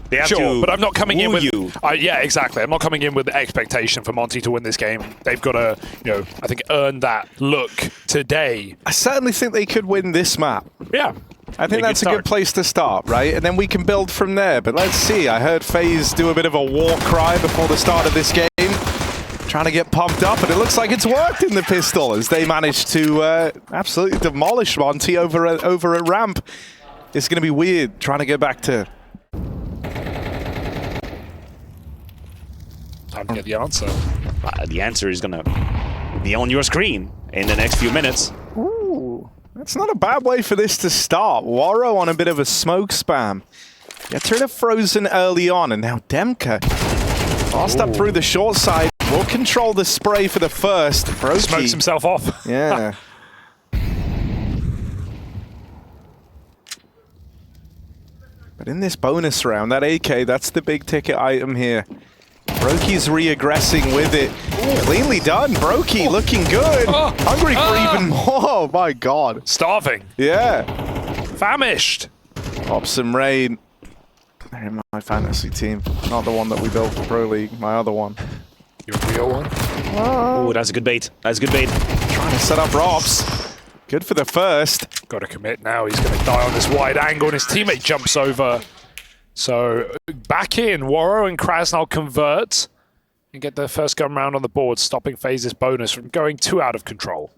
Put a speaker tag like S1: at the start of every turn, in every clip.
S1: They have
S2: Sure,
S1: to
S2: but I'm not coming in with
S1: you.
S2: Yeah, exactly. I'm not coming in with the expectation for Monte to win this game. They've got to, I think, earn that look today.
S3: I certainly think they could win this map.
S2: Yeah.
S3: I think that's a good place to start, right? And then we can build from there. But let's see. I heard FaZe do a bit of a war cry before the start of this game, trying to get pumped up, and it looks like it's worked in the pistol as they managed to absolutely demolish Monte over a ramp. It's going to be weird trying to get back to...
S2: Time to get the answer.
S1: The answer is going to be on your screen in the next few minutes.
S3: Ooh, that's not a bad way for this to start. Waro on a bit of a smoke spam. Gets rid of Frozen early on, and now Demka, fast up through the short side, will control the spray for the first. Brokey
S2: smokes himself off.
S3: Yeah. But in this bonus round, that AK, that's the big ticket item here. Brokey's re-aggressing with it. Cleanly done. Brokey looking good. Hungry for even more. Oh my god.
S2: Starving.
S3: Yeah.
S2: Famished.
S3: Pops and Rain. They're in my fantasy team. Not the one that we built for Pro League. My other one.
S2: Your real one?
S1: Oh, that's a good bait. That's a good bait.
S3: Trying to set up Robs. Good for the first.
S2: Got to commit now. He's going to die on this wide angle, and his teammate jumps over. So back in, Waro and Krasnal convert and get the first gun round on the board, stopping FaZe's bonus from going too out of control.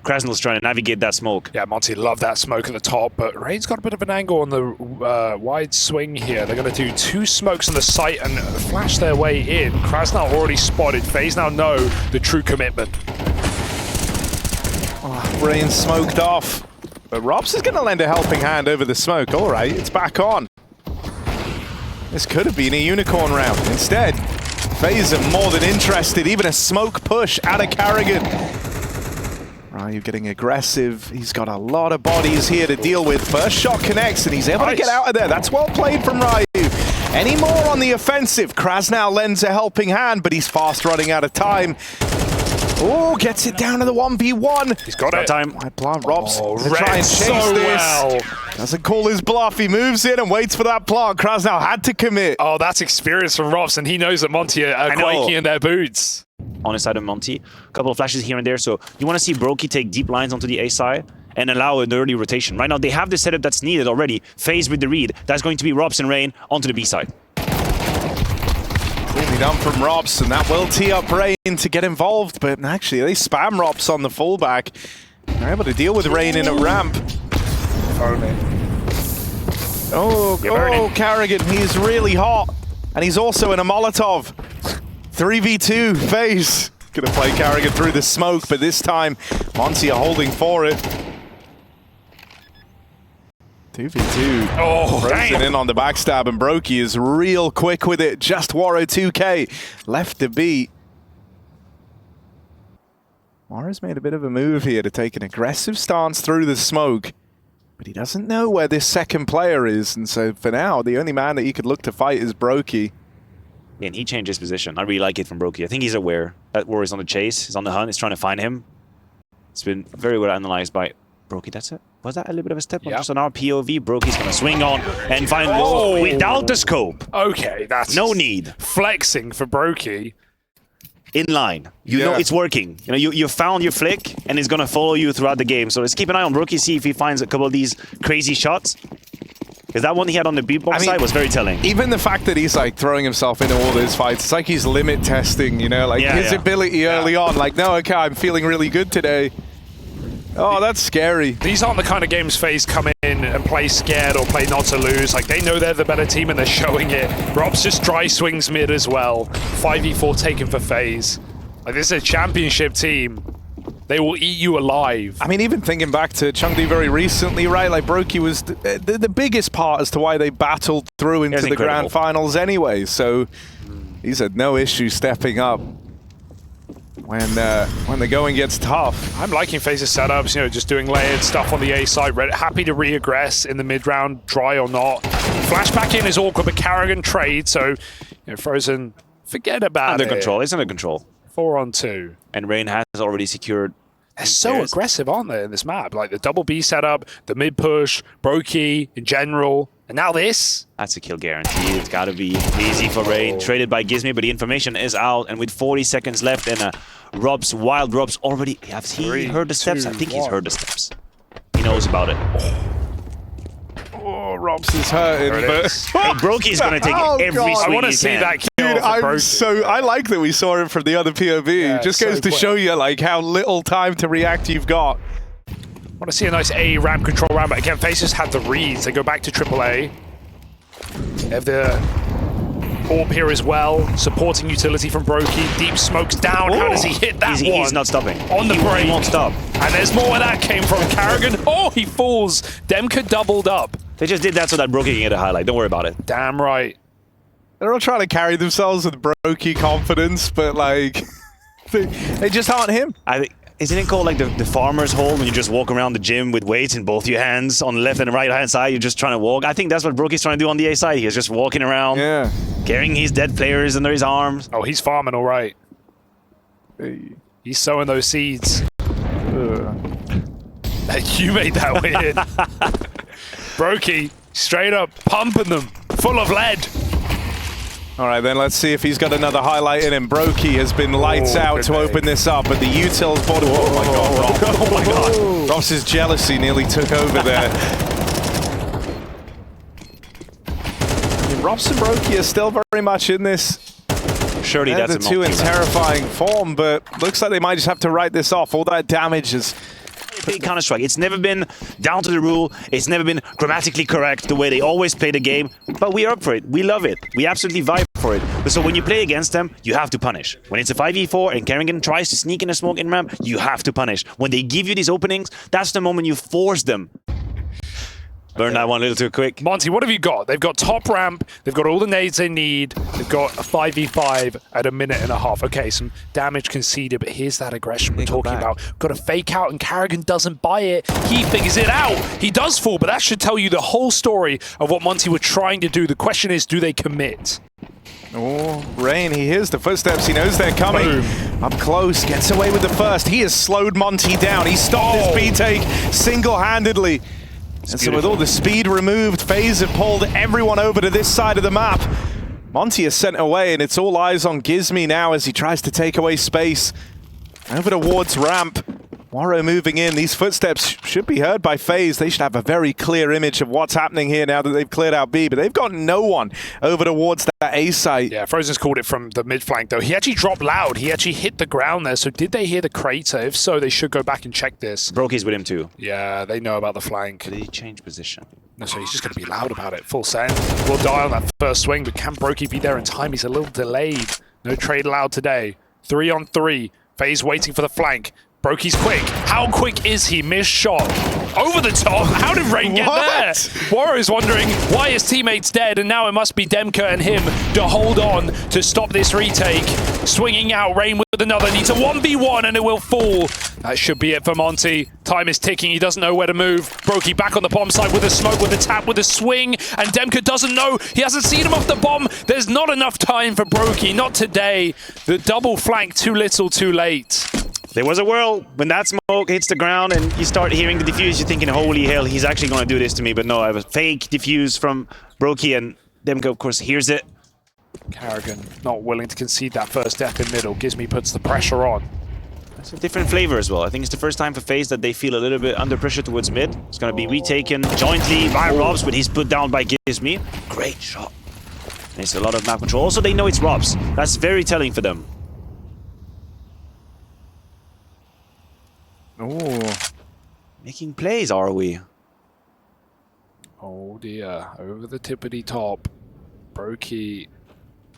S1: Krasnal's trying to navigate that smoke.
S2: Yeah, Monte loved that smoke at the top, but Rain's got a bit of an angle on the wide swing here. They're going to do 2 smokes on the site and flash their way in. Krasnal already spotted. FaZe now know the true commitment.
S3: Oh, Rain smoked off. But Robs is going to lend a helping hand over the smoke. All right, it's back on. This could have been a unicorn round. Instead, FaZe are more than interested. Even a smoke push out of Carrigan. Ryu getting aggressive. He's got a lot of bodies here to deal with. First shot connects, and he's able to get out of there. That's well played from Ryu. Any more on the offensive? Krasnal lends a helping hand, but he's fast running out of time. Oh, gets it down to the 1v1.
S2: He's got it.
S1: Time.
S3: I plant Robs to
S2: read
S3: try and chase
S2: so
S3: this.
S2: well.
S3: Doesn't call his bluff. He moves in and waits for that plant. Krasnal had to commit.
S2: Oh, that's experience from Robs, and he knows that Monte are quaking in their boots.
S1: On the side of Monte, a couple of flashes here and there. So you want to see Brokey take deep lines onto the A side and allow an early rotation. Right now, they have the setup that's needed already. FaZe with the read. That's going to be Robs and Rain onto the B side.
S3: Clearly done from Robs, and that will tee up Rain to get involved, but actually they spam Robs on the fullback. They're able to deal with Rain in a ramp. Oh, Carrigan, he's really hot. And he's also in a Molotov. 3v2, FaZe. Gonna play Carrigan through the smoke, but this time, Monte are holding for it. 2v2.
S2: Oh,
S3: Frozen in on the backstab, and Brokey is real quick with it. Just Waro 2K left to beat. Waro's made a bit of a move here to take an aggressive stance through the smoke, but he doesn't know where this second player is, and so for now, the only man that he could look to fight is Brokey.
S1: Yeah, and he changed his position. I really like it from Brokey. I think he's aware that War is on the chase. He's on the hunt. He's trying to find him. It's been very well analyzed by Brokey. That's it. Was that a little bit of a step? Just on our POV, Brokey's going to swing on and find without the scope.
S2: Okay, that's
S1: no need.
S2: Flexing for Brokey.
S1: In line. You know it's working. You know, you found your flick, and it's going to follow you throughout the game. So let's keep an eye on Brokey, see if he finds a couple of these crazy shots. Because that one he had on the beatbox side was very telling.
S3: Even the fact that he's like throwing himself into all those fights, it's like he's limit testing, you know, like his ability early on. Like, no, okay, I'm feeling really good today. Oh, that's scary.
S2: These aren't the kind of games FaZe come in and play scared or play not to lose. Like, they know they're the better team and they're showing it. Rob's just dry swings mid as well. 5v4 taken for FaZe. Like, this is a championship team. They will eat you alive.
S3: I mean, even thinking back to Chengdu very recently, right? Like, Brokey was the biggest part as to why they battled through into the grand finals anyway. So he's had no issue stepping up when the going gets tough.
S2: I'm liking FaZe's setups, you know, just doing layered stuff on the A side. Happy to re-aggress in the mid-round, dry or not. Flashback in is awkward, but Carrigan trades, so, you know, Frozen, forget about it.
S1: Under control. It's under control.
S2: 4-on-2.
S1: And Rain has already secured.
S2: They're so aggressive, aren't they, in this map? Like the double B setup, the mid push, Brokey in general. And now this.
S1: That's a kill guarantee. It's got to be easy for Rain. Traded by Gizmi, but the information is out. And with 40 seconds left and Rob's, Wild Rob's already... Has he heard the steps? I think he's heard the steps. He knows about it.
S3: Oh, Robs is hurting, but...
S1: Hey, Brokey's going to take every swing
S2: I want to
S1: he
S2: see
S1: can.
S2: that kill.
S3: Dude,
S2: Brokey.
S3: I like that we saw it from the other POV.
S2: Yeah,
S3: It just goes to show you like how little time to react you've got.
S2: I want to see a nice A ramp control round, but again, FaZe just had the reads. They go back to AAA. They have the AWP here as well, supporting utility from Brokey. Deep smokes down. How does he hit that one?
S1: He's not stopping.
S2: On the break.
S1: He won't stop.
S2: And there's more where that came from. Karrigan, oh, he falls. Demka doubled up.
S1: They just did that so that Brokey can get a highlight. Don't worry about it.
S2: Damn right.
S3: They're all trying to carry themselves with Brokey confidence, but like, they just aren't him.
S1: I think... Isn't it called like the farmer's hole when you just walk around the gym with weights in both your hands on the left and the right hand side? You're just trying to walk. I think that's what Brokey's trying to do on the A side. He's just walking around, carrying his dead players under his arms.
S2: Oh, he's farming all right.
S3: Hey.
S2: He's sowing those seeds. You made that weird. Brokey, straight up pumping them, full of lead.
S3: All right, then let's see if he's got another highlight in him. Brokey has been lights out to open this up, but the util's bottom. Oh my god, Rob. Oh my god. Ross's jealousy nearly took over there. I mean, Robs and Brokey are still very much in this.
S1: Surely that's
S3: the two in terrifying form, but looks like they might just have to write this off. All that damage is...
S1: Big Counter-Strike. It's never been down to the rule. It's never been grammatically correct the way they always play the game. But we are up for it. We love it. We absolutely vibe for it. But so when you play against them, you have to punish. When it's a 5v4 and Karrigan tries to sneak in a smoke in ramp, you have to punish. When they give you these openings, that's the moment you force them. Burn that one a little too quick.
S2: Monte, what have you got? They've got top ramp. They've got all the nades they need. They've got a 5v5 at a minute and a half. Okay, some damage conceded, but here's that aggression we're talking about. Got a fake out, and Karrigan doesn't buy it. He figures it out. He does fall, but that should tell you the whole story of what Monte were trying to do. The question is, do they commit?
S3: Oh, Rain, he hears the footsteps. He knows they're coming. Boom. Up close, gets away with the first. He has slowed Monte down. He stopped his B-take single-handedly. And so with all the speed removed, FaZe have pulled everyone over to this side of the map. Monte is sent away, and it's all eyes on Gizmi now as he tries to take away space. Over towards ramp. Waro moving in. These footsteps should be heard by FaZe. They should have a very clear image of what's happening here now that they've cleared out B, but they've got no one over towards that A site.
S2: Yeah, Frozen's called it from the mid flank, though. He actually dropped loud. He actually hit the ground there. So did they hear the crater? If so, they should go back and check this.
S1: Brokey's with him too.
S2: Yeah, they know about the flank.
S1: Did he change position?
S2: No, so he's just going to be loud about it. Full send. We'll die on that first swing, but can Brokey be there in time? He's a little delayed. No trade allowed today. 3 on 3. FaZe waiting for the flank. Brokey's quick. How quick is he? Missed shot. Over the top. How did Rain get there? Warrior's wondering why his teammate's dead, and now it must be Demka and him to hold on to stop this retake. Swinging out, Rain with another. Needs a 1v1 and it will fall. That should be it for Monte. Time is ticking. He doesn't know where to move. Brokey back on the bomb side with a smoke, with a tap, with a swing. And Demka doesn't know. He hasn't seen him off the bomb. There's not enough time for Brokey. Not today. The double flank too little too late.
S1: There was a whirl. When that smoke hits the ground and you start hearing the defuse, you're thinking, holy hell, he's actually going to do this to me. But no, I have a fake defuse from Brokey, and Demka, of course, hears it.
S2: Karrigan not willing to concede that first death in middle. Gizmi puts the pressure on.
S1: It's a different flavor as well. I think it's the first time for FaZe that they feel a little bit under pressure towards mid. It's going to be retaken jointly by Robs, but he's put down by Gizmi. Great shot. There's a lot of map control. Also, they know it's Robs. That's very telling for them.
S3: Oh,
S1: making plays, are we?
S2: Oh dear, over the tippity top. Brokey.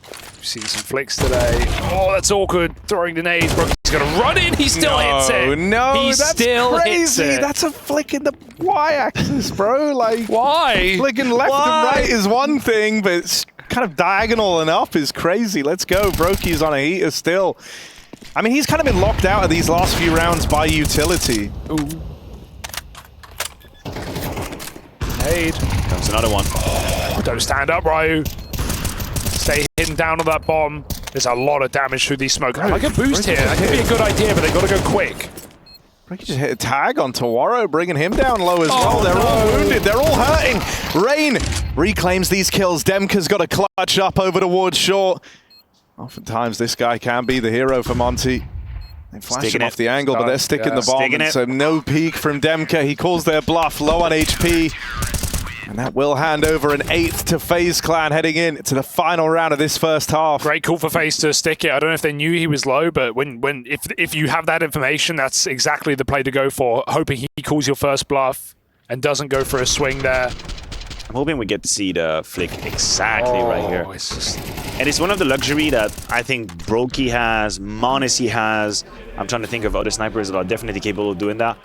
S2: We've seen some flicks today. Oh, that's awkward. Throwing the nades. Brokey's gonna run in. He still hits it.
S3: No,
S2: he
S3: that's
S2: still
S3: crazy.
S2: Hits it.
S3: That's a flick in the Y-axis, bro. Like,
S2: why?
S3: Flicking left and right is one thing, but it's kind of diagonal and up is crazy. Let's go. Brokey's on a heater still. I mean, he's kind of been locked out of these last few rounds by utility.
S2: Ooh. Nade.
S1: Comes another one.
S2: Oh, don't stand up, Ryu. Stay hidden down on that bomb. There's a lot of damage through these smoke. I like a boost here. That could be a good idea, but they've got to go quick.
S3: Brokey just hit a tag on Tawaro, bringing him down low as well. They're all wounded. They're all hurting. Rain reclaims these kills. Demka's got a clutch up over towards short. Oftentimes, this guy can be the hero for Monte. They flash him off the angle, but they're sticking the bomb. So no peek from Demka. He calls their bluff, low on HP. And that will hand over an 8th to FaZe Clan heading in to the final round of this first half.
S2: Great call for FaZe to stick it. I don't know if they knew he was low, but if you have that information, that's exactly the play to go for. Hoping he calls your first bluff and doesn't go for a swing there.
S1: I'm hoping we get to see the flick exactly right here. And it's one of the luxury that I think Brokey has, Monte has. I'm trying to think of other snipers that are definitely capable of doing that.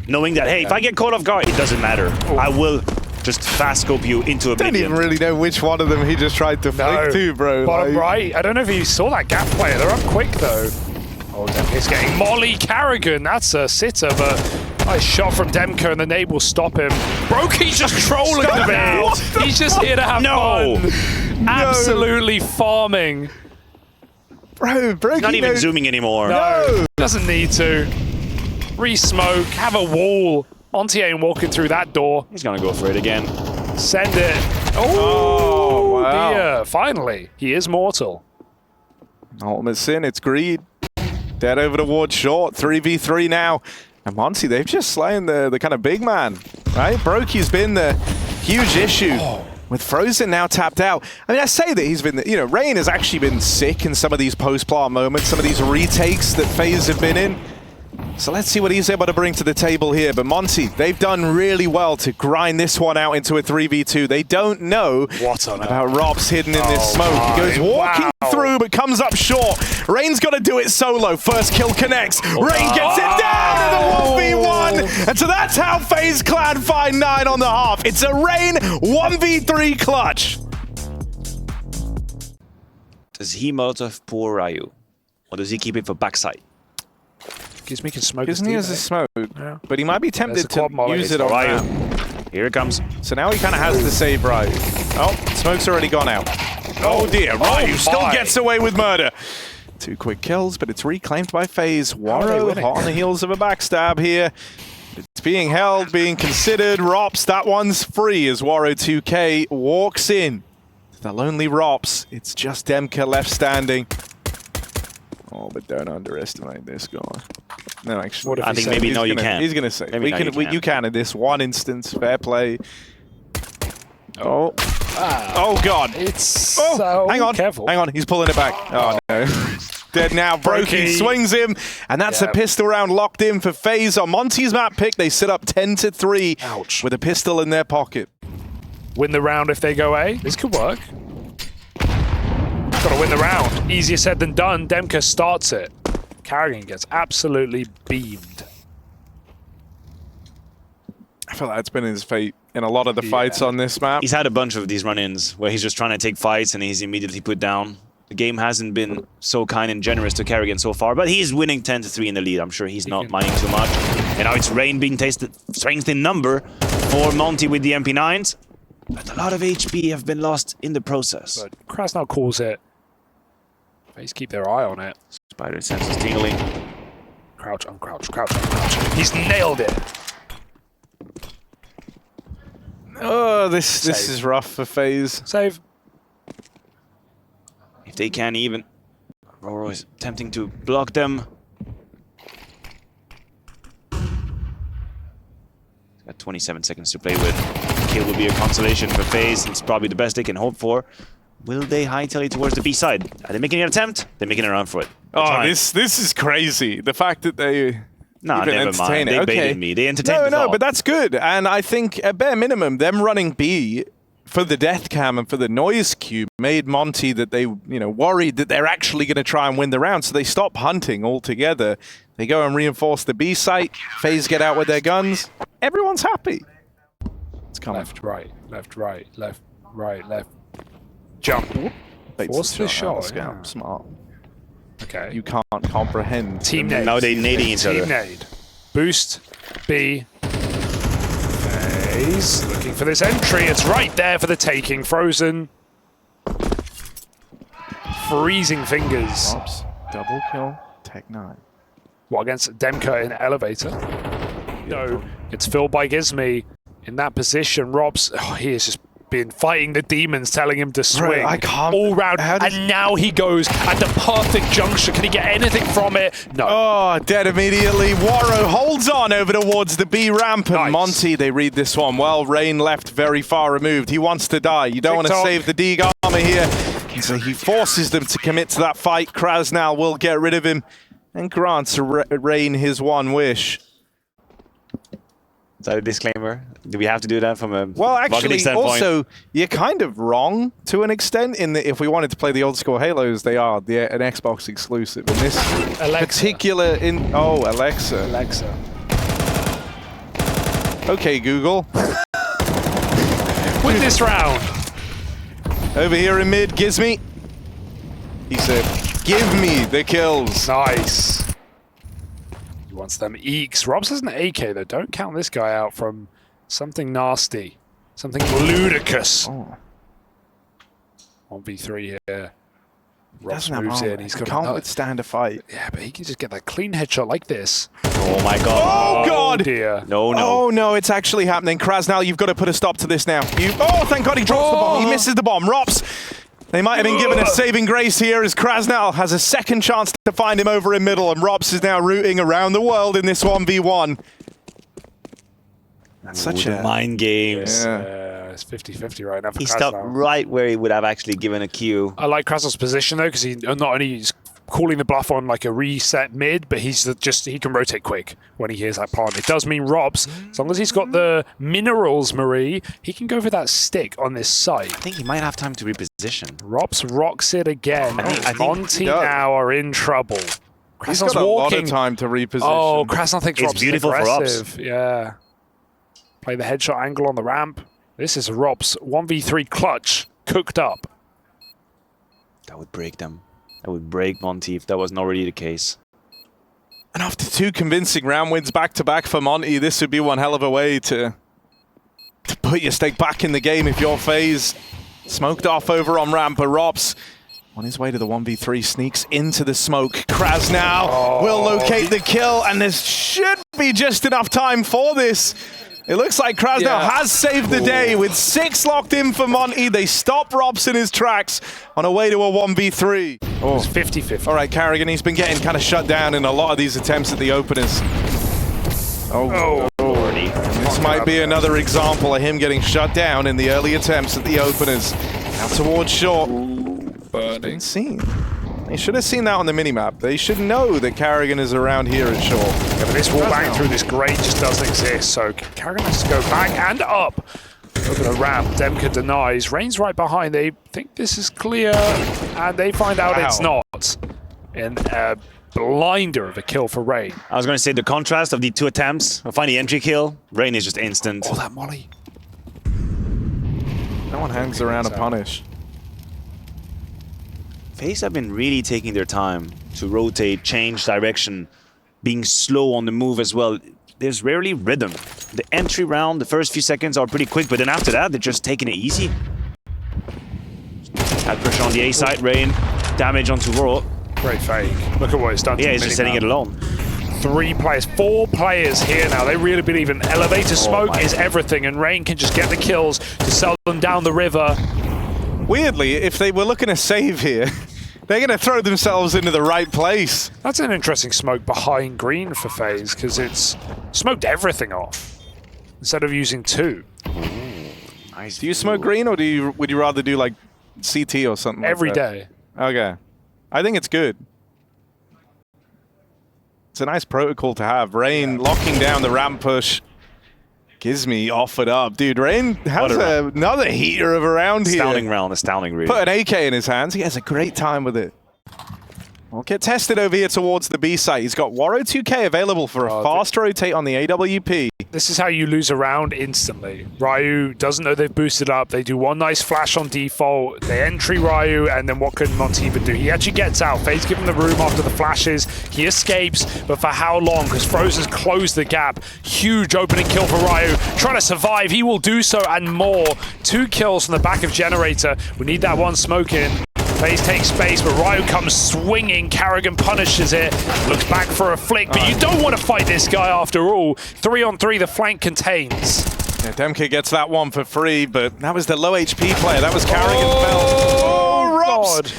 S1: Knowing that, hey, if I get caught off guard, it doesn't matter. I will just fast scope you into a
S3: Don't even really know which one of them he just tried to flick to, bro.
S2: Bottom right. I don't know if you saw that gap player. They're up quick, though. Oh, Demka's getting Molly Carrigan. That's a sitter, but nice shot from Demka, and the nade will stop him. Brokey's just trolling the bit. He's just here to have fun. Absolutely farming.
S3: Bro, Brokey
S1: not even zooming anymore.
S2: No, doesn't need to. Re-smoke, have a wall. Monte ain't walking through that door.
S1: He's gonna go for it again.
S2: Send it.
S3: Oh, wow.
S2: Dear. Finally, he is mortal.
S3: Ultimate sin, it's greed. Dead over towards short, 3v3 now. And Monte, they've just slain the kind of big man, right? Brokey's been the huge issue. With Frozen now tapped out. I mean, I say that he's been, you know, Rain has actually been sick in some of these post-plant moments, some of these retakes that FaZe have been in. So let's see what he's able to bring to the table here. But Monte, they've done really well to grind this one out into a 3v2. They don't know about Robs hidden in this smoke. He goes walking through, but comes up short. Rain's got to do it solo. First kill connects. Rain gets it down to the 1v1. And so that's how FaZe Clan find 9 on the half. It's a Rain 1v3 clutch.
S1: Does he Molotov pour Ryu? Or does he keep it for backside?
S2: Gizmi can smoke.
S3: Gizmi has a smoke, but he might be tempted to use it on
S1: Ryu. Here it comes.
S3: So now he kind of has to save Ryu. Oh, smoke's already gone out. Oh dear, Ryu still gets away with murder. 2 quick kills, but it's reclaimed by FaZe. Waro hot on the heels of a backstab here. It's being held, being considered. Rops, that one's free as Waro 2K walks in. The lonely Rops. It's just Demka left standing. Oh, but don't underestimate this guy. No, actually,
S1: I think maybe you can.
S3: He's gonna say you can in this one instance. Fair play. Oh, oh God!
S2: It's so
S3: hang on,
S2: careful.
S3: Hang on. He's pulling it back. Oh no, dead now. Brokey swings him, and that's a pistol round locked in for FaZe on Monte's map pick. They sit up 10-3 with a pistol in their pocket.
S2: Win the round if they go A. This could work. Got to win the round. Easier said than done. Demka starts it. Carrigan gets absolutely beamed.
S3: I feel like it's been his fate in a lot of the fights on this map.
S1: He's had a bunch of these run-ins where he's just trying to take fights and he's immediately put down. The game hasn't been so kind and generous to Carrigan so far, but he's winning 10-3 in the lead. I'm sure he's not minding too much. And now it's Rain being tasted strength in number for Monte with the MP9s. But a lot of HP have been lost in the process.
S2: But Krasnal calls it. FaZe keep their eye on it.
S1: Spider senses tingling.
S2: Crouch, uncrouch, crouch, uncrouch. He's nailed it.
S3: Oh, this is rough for FaZe.
S2: Save.
S1: If they can't even. Roro is attempting to block them. Got 27 seconds to play with. Kill will be a consolation for FaZe. It's probably the best they can hope for. Will they hightail it towards the B side? Are they making an attempt? They're making a run for it.
S3: This is crazy. The fact that they
S1: never mind. They baited me. They entertained me.
S3: No, but that's good. And I think at bare minimum, them running B for the death cam and for the noise cube made Monte that they, worried that they're actually going to try and win the round. So they stop hunting altogether. They go and reinforce the B site. FaZe get out with their guns. Everyone's happy. It's coming.
S2: Left, right, left, right, left, right, left. Jump.
S3: Force the shot. Yeah. Smart.
S2: Okay.
S3: You can't comprehend.
S2: Team nade.
S1: Now they're nading each other.
S2: Team nade. Boost. B. FaZe looking for this entry. It's right there for the taking. Frozen. Freezing fingers.
S3: Oops. Double kill. Tech 9.
S2: What, against Demka in elevator? No, it's filled by Gizmi in that position. Robs, he has just been fighting the demons, telling him to swing
S3: I can't,
S2: all round, and now he goes at the perfect juncture. Can he get anything from it? No.
S3: Oh, dead immediately. Waro holds on over towards the B ramp, and Monte, they read this one well. Rain left very far removed. He wants to die. You don't want to save the D armor here. So he forces them to commit to that fight. Krasnal will get rid of him and grants Rain his one wish.
S1: Is that a disclaimer? Do we have to do that from a
S3: well, actually,
S1: standpoint?
S3: Also, you're kind of wrong to an extent in that if we wanted to play the old school Halos, they are an Xbox exclusive. In this particular Alexa. Okay, Google.
S2: Win this round.
S3: Over here in mid, Gizmi. He said, "Give me the kills."
S2: Nice. He wants them eeks. Robs has an AK though. Don't count this guy out from something nasty, something ludicrous. 1v3 here. Robs moves in. He's got
S3: can't withstand a fight.
S2: Yeah, but he can just get that clean headshot like this.
S1: Oh my god.
S3: Oh god.
S2: Dear.
S1: No.
S3: Oh no, it's actually happening. Krasnal, you've got to put a stop to this now. Oh, thank god he drops the bomb. He misses the bomb. Rops. They might have been given a saving grace here as Krasnal has a second chance to find him over in middle, and Robs is now rooting around the world in this 1v1. That's such a
S1: mind games.
S3: Yeah.
S2: It's 50-50 right now for
S1: He
S2: Krasnal.
S1: stopped right where he would have actually given a cue.
S2: I like Krasnal's position though, because he not only is calling the bluff on like a reset mid, but he can rotate quick when he hears that plant. It does mean Robs, as long as he's got the minerals, Marie, he can go for that stick on this site.
S1: I think he might have time to reposition.
S2: Robs rocks it again.
S1: I think
S2: Monte now are in trouble.
S3: He's got a lot of time to reposition.
S2: Oh, Krasnal thinks
S1: It's
S2: Robs
S1: beautiful
S2: is
S1: for Robs.
S2: aggressive. Yeah. Play the headshot angle on the ramp. This is Robs 1v3 clutch cooked up.
S1: That would break them. That would break Monte if that wasn't already the case.
S3: And after two convincing round wins back-to-back for Monte, this would be one hell of a way to put your stake back in the game if you're FaZe. Smoked off over on ramp, but Robs on his way to the 1v3 sneaks into the smoke. Krasnal will locate the kill, and there should be just enough time for this. It looks like Krasnal has saved the day with 6 locked in for Monte. They stop Robs in his tracks on a way to a 1v3.
S2: Oh, it's 50-50.
S3: All right, Carrigan, he's been getting kind of shut down in a lot of these attempts at the openers. This might be another example of him getting shut down in the early attempts at the openers. Now towards short.
S2: Burning.
S3: Seen. They should have seen that on the minimap. They should know that Carrigan is around here at short.
S2: Yeah, but this wall bang through this grate just doesn't exist, so Carrigan has to go back and up. Over the ramp, Demka denies. Rain's right behind. They think this is clear, and they find out it's not. And a blinder of a kill for Rain.
S1: I was going to say the contrast of the two attempts. We'll find the entry kill. Rain is just instant.
S2: Oh, that molly.
S3: No one hangs around to punish.
S1: FaZe have been really taking their time to rotate, change direction, being slow on the move as well. There's rarely rhythm. The entry round, the first few seconds are pretty quick, but then after that, they're just taking it easy. Had pressure on the A side, Rain, damage onto World.
S2: Great fake. Look at what it's done.
S1: Yeah, he's just setting it alone.
S2: 4 players here now. They really believe in elevator smoke is everything, and Rain can just get the kills to sell them down the river.
S3: Weirdly, if they were looking to save here, they're going to throw themselves into the right place.
S2: That's an interesting smoke behind green for FaZe, because it's smoked everything off instead of using 2.
S1: Nice.
S3: Do you smoke green, or would you rather do like CT or something
S2: every
S3: like that?
S2: day?
S3: Okay. I think it's good. It's a nice protocol to have. Rain locking down the ramp push. Gizmi offered up. Dude, Rain has another heater of a round here.
S1: Astounding round, astounding really.
S3: Put an AK in his hands. He has a great time with it. We'll get tested over here towards the B site. He's got Waro 2K available for a fast rotate on the AWP.
S2: This is how you lose a round instantly. Ryu doesn't know they've boosted up. They do one nice flash on default. They entry Ryu, and then what could Monte even do? He actually gets out. FaZe give him the room after the flashes. He escapes, but for how long? Because Frozen's closed the gap. Huge opening kill for Ryu. Trying to survive. He will do so and more. 2 kills from the back of Generator. We need that one smoke in. FaZe takes space, but Ryu comes swinging. Karrigan punishes it, looks back for a flick, but you don't want to fight this guy after all. 3-on-3, the flank contains.
S3: Yeah, Demke gets that one for free, but that was the low HP player. That was Karrigan fell. Oh, Robs!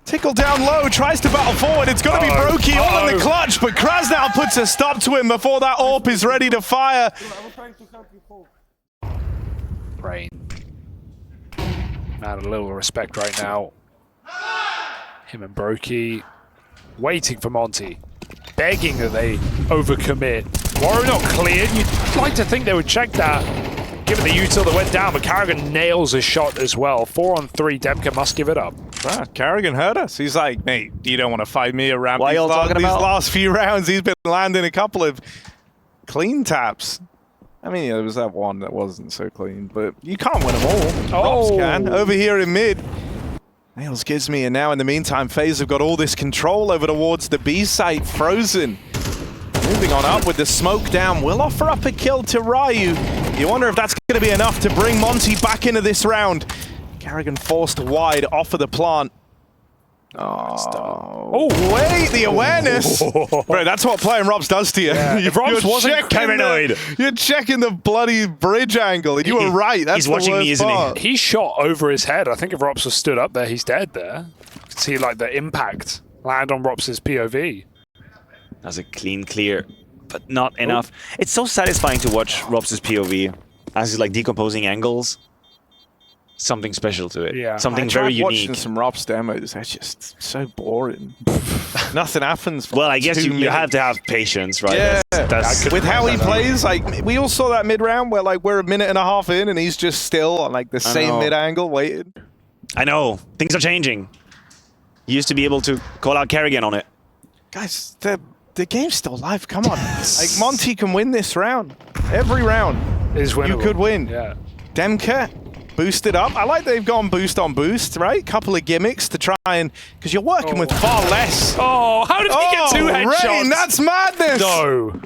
S3: Tickle down low, tries to battle forward. It's got to be Brokey all in the clutch, but Krasnal puts a stop to him before that AWP is ready to fire.
S2: Brain. Man, a little respect right now. Him and Brokey waiting for Monte, begging that they overcommit. Waro not cleared. You'd like to think they would check that, given the util that went down, but Karrigan nails a shot as well. 4-on-3, Demke must give it up.
S3: Karrigan heard us. He's like, mate, you don't want to fight me around
S1: these
S3: last few rounds. He's been landing a couple of clean taps. I mean, yeah, there was that one that wasn't so clean, but you can't win them all. Robs can. Over here in mid, nails Gizmy, and now in the meantime, FaZe have got all this control over towards the B site. Frozen moving on up with the smoke down. Will offer up a kill to Ryu. You wonder if that's going to be enough to bring Monte back into this round. Karrigan forced wide off of the plant. Oh, wait, the awareness. Bro, that's what playing Robs does to you.
S2: Yeah. If Robs wasn't paranoid.
S3: You're checking the bloody bridge angle, and you were right. That's
S1: he's watching me, isn't
S3: part.
S2: He shot over his head. I think if Robs was stood up there, he's dead there. You can see like the impact land on Robs' POV.
S1: That's a clean clear, but not enough. It's so satisfying to watch Robs' POV as he's like decomposing angles. Something special to it. Yeah. Something very unique.
S3: Watching some Robs demos, they're just so boring. Nothing happens.
S1: Well, I guess you have to have patience, right?
S3: Yeah.
S1: That's
S3: with how he plays, like we all saw that mid round where like we're a minute and a half in and he's just still on like the same mid angle waiting.
S1: I know. Things are changing. You used to be able to call out Karrigan on it.
S3: Guys, the game's still live. Come on. Like Monte can win this round. Every round
S2: is winnable.
S3: You could win.
S2: Yeah.
S3: Demke boosted up. I like they've gone boost on boost, right? Couple of gimmicks to try and, because you're working with far less.
S2: Oh, how did he get two headshots?
S3: Rain, that's madness.
S2: No.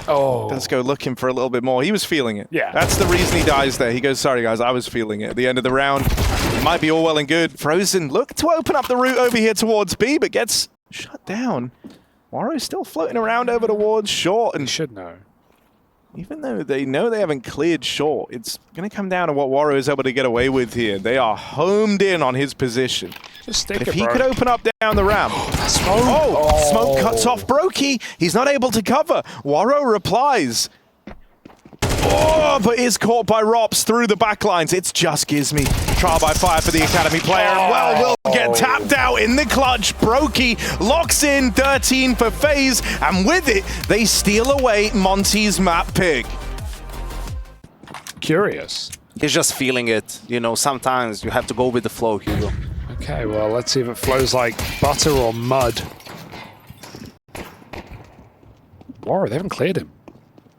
S2: Oh.
S3: Let's go looking for a little bit more. He was feeling it.
S2: Yeah.
S3: That's the reason he dies there. He goes, sorry guys, I was feeling it. At the end of the round, it might be all well and good. Frozen look to open up the route over here towards B, but gets shut down. Waro's still floating around over towards short, and
S2: should know.
S3: Even though they know they haven't cleared short, it's going to come down to what Waro is able to get away with here. They are homed in on his position.
S2: Just stick
S3: if he could open up down the ramp. Smoke cuts off Brokey. He's not able to cover. Waro replies. Oh, but is caught by Rops through the backlines. It's just Gizmy. Trial by fire for the Academy player. Well, will get tapped out in the clutch. Brokey locks in 13 for FaZe, and with it, they steal away Monte's map pick.
S2: Curious.
S4: He's just feeling it. You know, sometimes you have to go with the flow, Hugo.
S2: Okay, well, let's see if it flows like butter or mud. Waro, they haven't cleared him.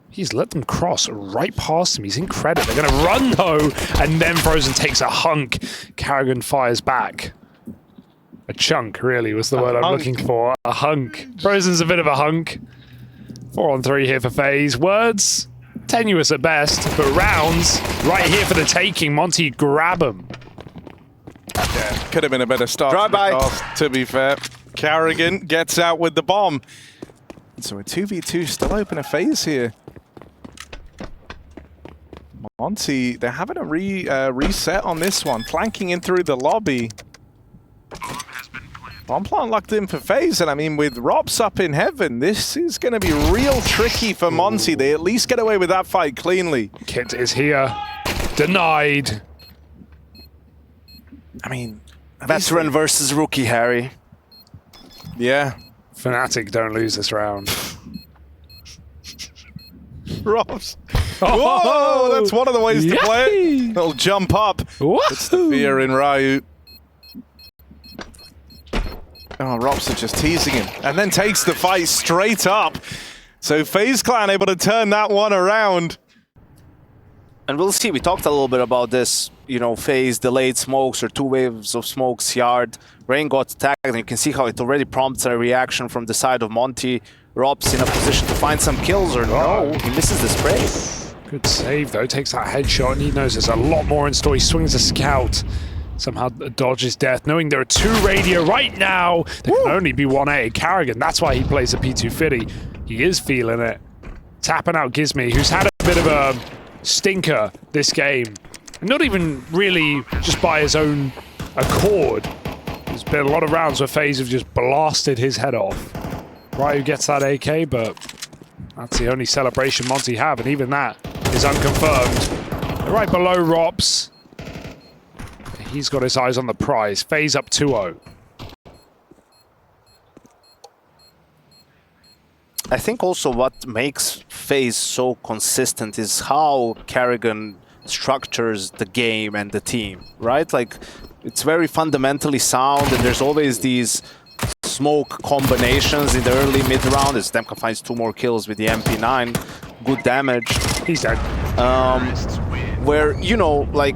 S2: He's let them cross right past him. He's in credit. They're going to run, though, and then Frozen takes a hunk. Karrigan fires back. A chunk, really, was the word I'm looking for. A hunk. Frozen's a bit of a hunk. 4-on-3 here for FaZe. Words, tenuous at best, but rounds right here for the taking. Monte, grab him.
S3: Yeah, could have been a better start. To be fair. Karrigan gets out with the bomb. So a 2v2 still open a FaZe here. Monte, they're having a reset on this one, flanking in through the lobby. Bomb plant locked in for FaZe, and I mean, with Robs up in heaven, this is going to be real tricky for Monte. They at least get away with that fight cleanly.
S2: Kit is here. Denied.
S3: I mean,
S4: veteran versus rookie, Harry.
S3: Yeah.
S2: Fnatic don't lose this round.
S3: Robs. Whoa, that's one of the ways to play it. Little jump up. It's the fear in Ryu. Oh, Robs are just teasing him. And then takes the fight straight up. So FaZe Clan able to turn that one around.
S4: And we'll see. We talked a little bit about this. You know, FaZe delayed smokes or 2 waves of smokes yard. Rain got tagged, and you can see how it already prompts a reaction from the side of Monte. Robs in a position to find some kills, or no, he misses the spray.
S2: Good save, though. Takes that headshot, and he knows there's a lot more in store. He swings a scout. somehow dodges death, knowing there are 2 radio right now. There can only be 1A. Karrigan, that's why he plays a P250. He is feeling it. Tapping out Gizmi, who's had a bit of a stinker this game. Not even really just by his own accord. There's been a lot of rounds where FaZe have just blasted his head off. Ryu gets that AK, but that's the only celebration Monte have, and even that is unconfirmed. Right below Rops. He's got his eyes on the prize. FaZe up 2-0.
S4: I think also what makes FaZe so consistent is how Karrigan structures the game and the team, right? Like, it's very fundamentally sound, and there's always these smoke combinations in the early mid-round as Demka finds 2 more kills with the MP9. Good damage.
S2: He's dead.
S4: Where, you know, like,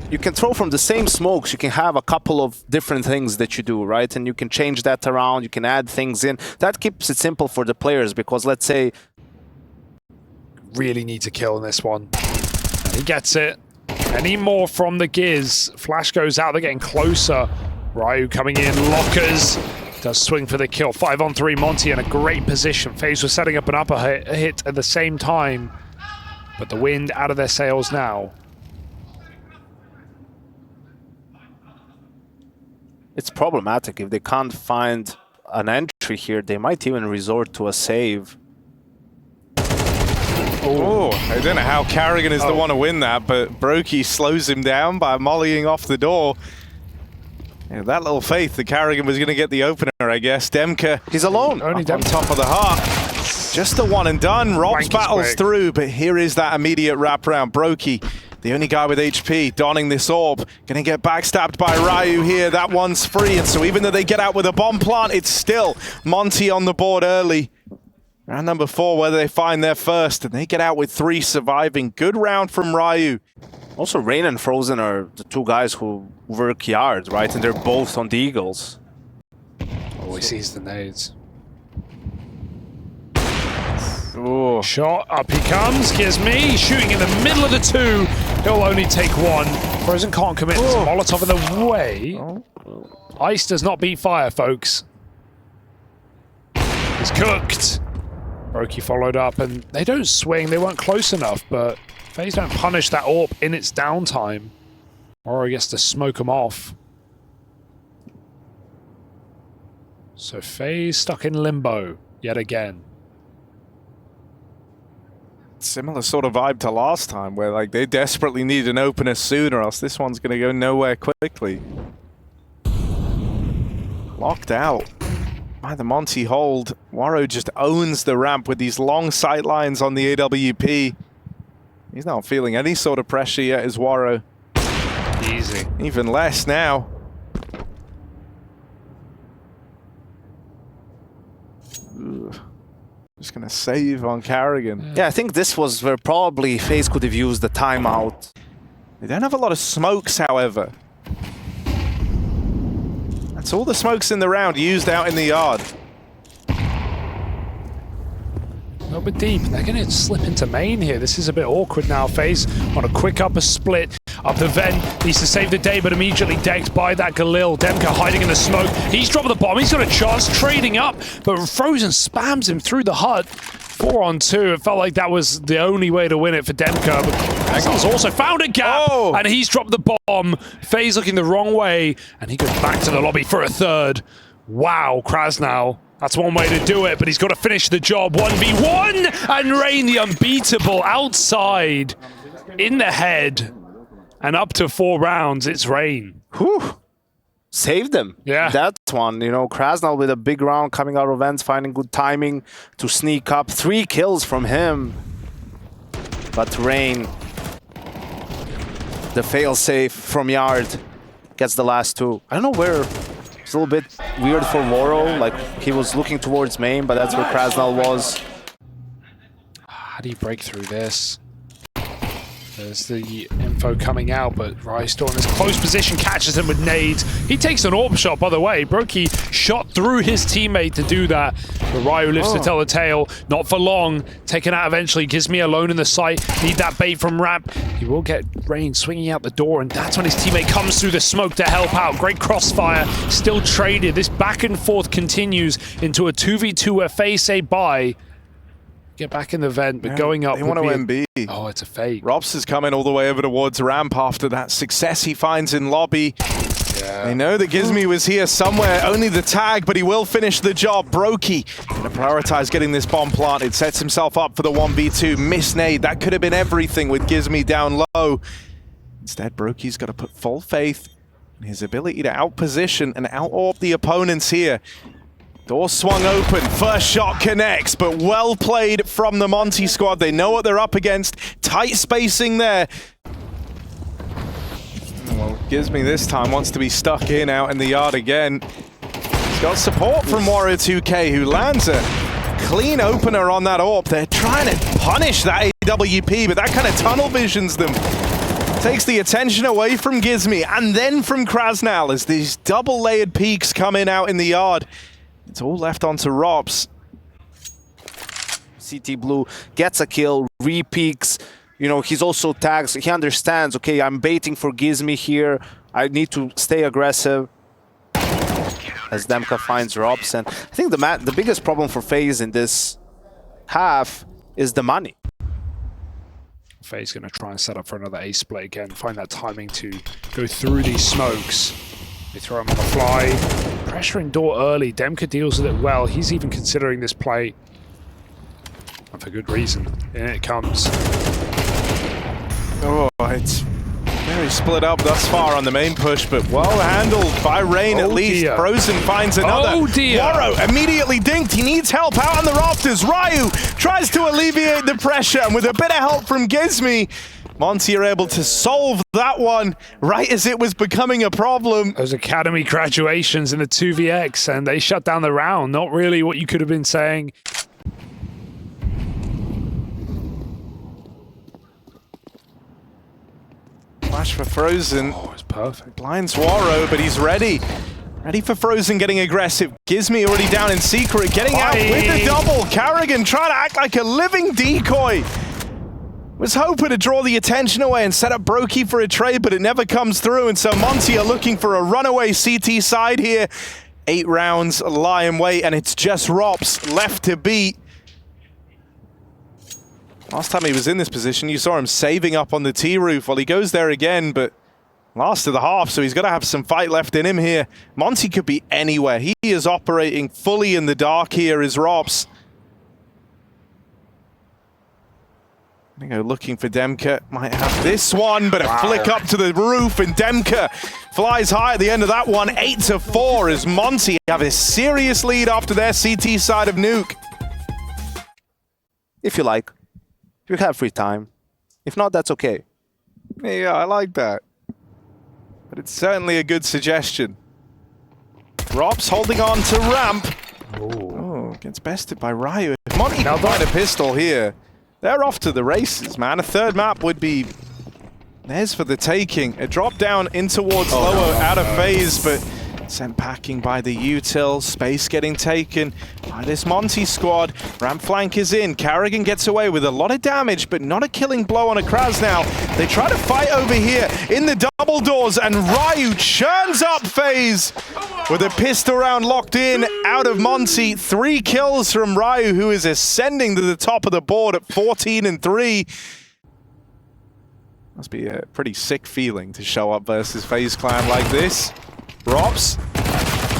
S4: you can throw from the same smokes, you can have a couple of different things that you do, right? And you can change that around, you can add things in. That keeps it simple for the players, because let's say...
S2: Really need to kill in this one. And he gets it. Any more from the Giz. Flash goes out, they're getting closer. Ryu coming in, lockers. Does swing for the kill. 5-on-3, Monte in a great position. FaZe was setting up an upper hit at the same time. But the wind out of their sails now.
S4: It's problematic. If they can't find an entry here, they might even resort to a save.
S3: Oh, I don't know how Karrigan is the one to win that, but Brokey slows him down by mollying off the door. Yeah, that little faith that Karrigan was going to get the opener, I guess. Demka,
S4: he's alone.
S3: Only on top of the heart. Just the one and done. Robs battles through, but here is that immediate wraparound. Brokey, the only guy with HP, donning this orb. Gonna get backstabbed by Ryu here. That one's free, and so even though they get out with a bomb plant, it's still Monte on the board early. Round number 4, whether they find their first, and they get out with 3 surviving. Good round from Ryu.
S4: Also, Rain and Frozen are the 2 guys who work yard, right? And they're both on the Eagles.
S2: Oh, he sees the nades.
S3: Ooh.
S2: Shot, up he comes, Gizmi, shooting in the middle of the 2. He'll only take 1. Frozen can't commit. Molotov in the way. Ice does not beat fire, folks. He's cooked. Brokey followed up, and they don't swing. They weren't close enough, but FaZe don't punish that AWP in its downtime. Or gets to smoke them off. So FaZe stuck in limbo yet again.
S3: Similar sort of vibe to last time, where like they desperately need an opener soon, or else this one's going to go nowhere quickly. Locked out by the Monte hold. Waro just owns the ramp with these long sight lines on the AWP. He's not feeling any sort of pressure yet, is Waro.
S2: Easy.
S3: Even less now. Ooh. Just gonna save on Karrigan.
S4: Yeah, I think this was where probably FaZe could have used the timeout.
S3: They don't have a lot of smokes, however. That's all the smokes in the round used out in the yard.
S2: A little bit deep. They're going to slip into main here. This is a bit awkward now. FaZe on a quick upper split. Up the vent, needs to save the day, but immediately decked by that Galil. Demka hiding in the smoke. He's dropped the bomb. He's got a chance, trading up, but Frozen spams him through the hut. 4-on-2. It felt like that was the only way to win it for Demka, but Krasnal's also found a gap, and he's dropped the bomb. FaZe looking the wrong way, and he goes back to the lobby for a third. Wow, Krasnal. That's one way to do it, but he's got to finish the job. 1v1, and Rain the unbeatable outside in the head. And up to 4 rounds, it's Rain.
S4: Whew. Saved them.
S2: Yeah.
S4: That one, you know, Krasnal with a big round coming out of vents, finding good timing to sneak up. 3 kills from him. But Rain, the fail-safe from yard, gets the last 2. I don't know where. It's a little bit weird for Waro. Like, he was looking towards main, but that's where Krasnal was.
S2: How do you break through this? There's the info coming out, but Ryu still in this close position, catches him with nades. He takes an AWP shot, by the way. Brokey shot through his teammate to do that. But Ryu lives to tell the tale. Not for long. Taken out eventually. Gives me alone in the site. Need that bait from Ramp. He will get Rain swinging out the door, and that's when his teammate comes through the smoke to help out. Great crossfire. Still traded. This back and forth continues into a 2v2 where FaZe say bye. Get back in the vent, but going up.
S3: They want to MB.
S2: Oh, it's a fake.
S3: Robs is coming all the way over towards Ramp after that success he finds in lobby.
S2: Yeah.
S3: They know that Gizmy was here somewhere, only the tag, but he will finish the job. Brokey gonna prioritize getting this bomb planted, sets himself up for the 1v2. Miss nade, that could have been everything with Gizmy down low. Instead, Brokey's got to put full faith in his ability to outposition and out-AWP the opponents here. Door swung open, first shot connects, but well played from the Monte squad. They know what they're up against. Tight spacing there. Well, Gizmy this time wants to be stuck in out in the yard again. He's got support from Wario2K, who lands a clean opener on that AWP. They're trying to punish that AWP, but that kind of tunnel visions them. Takes the attention away from Gizmy and then from Krasnal as these double-layered peaks come in out in the yard. It's all left onto Robs.
S4: CT Blue gets a kill, re-peaks. You know, he's also tagged. He understands, okay, I'm baiting for Gizmy here. I need to stay aggressive. As Demka finds Robs. And I think the biggest problem for FaZe in this half is the money.
S2: FaZe going to try and set up for another ace play again. Find that timing to go through these smokes. They throw him on the fly. Pressuring door early. Demka deals with it well. He's even considering this play. And for good reason. In it comes.
S3: Oh, it's very split up thus far on the main push, but well handled by Rain at least.
S2: Dear.
S3: Frozen finds another.
S2: Oh dear.
S3: Waro immediately dinked. He needs help out on the rafters. Ryu tries to alleviate the pressure, and with a bit of help from Gizmy, Monte are able to solve that one right as it was becoming a problem.
S2: Those academy graduations in the 2vx, and they shut down the round. Not really what you could have been saying.
S3: Flash for Frozen.
S2: Oh, it's perfect.
S3: Blinds Waro, but he's ready. Ready for Frozen getting aggressive. Gizmy already down in secret, getting out with the double. Carrigan trying to act like a living decoy. Was hoping to draw the attention away and set up Brokey for a trade, but it never comes through, and so Monte are looking for a runaway CT side here. 8 rounds lie in wait, and it's just Robs left to beat. Last time he was in this position, you saw him saving up on the T-roof. Well, he goes there again, but last of the half, so he's got to have some fight left in him here. Monte could be anywhere. He is operating fully in the dark here as Robs. Looking for Demka, might have this one, but a flick up to the roof, and Demka flies high at the end of that one. 8-4 as Monte have a serious lead after their CT side of Nuke.
S4: If you like. If you have free time. If not, that's okay.
S3: Yeah, I like that. But it's certainly a good suggestion. Robs holding on to Ramp. Oh, gets bested by Ryu. If Monte can find a pistol here, they're off to the races, man. A third map would be theirs for the taking. A drop down in towards lower out of FaZe, but sent packing by the util. Space getting taken by this Monte squad. Ramp flank is in. Carrigan gets away with a lot of damage, but not a killing blow on a Krasnal. They try to fight over here in the double doors, and Ryu churns up FaZe with a pistol round locked in out of Monte. 3 kills from Ryu, who is ascending to the top of the board at 14-3. Must be a pretty sick feeling to show up versus FaZe Clan like this. Robs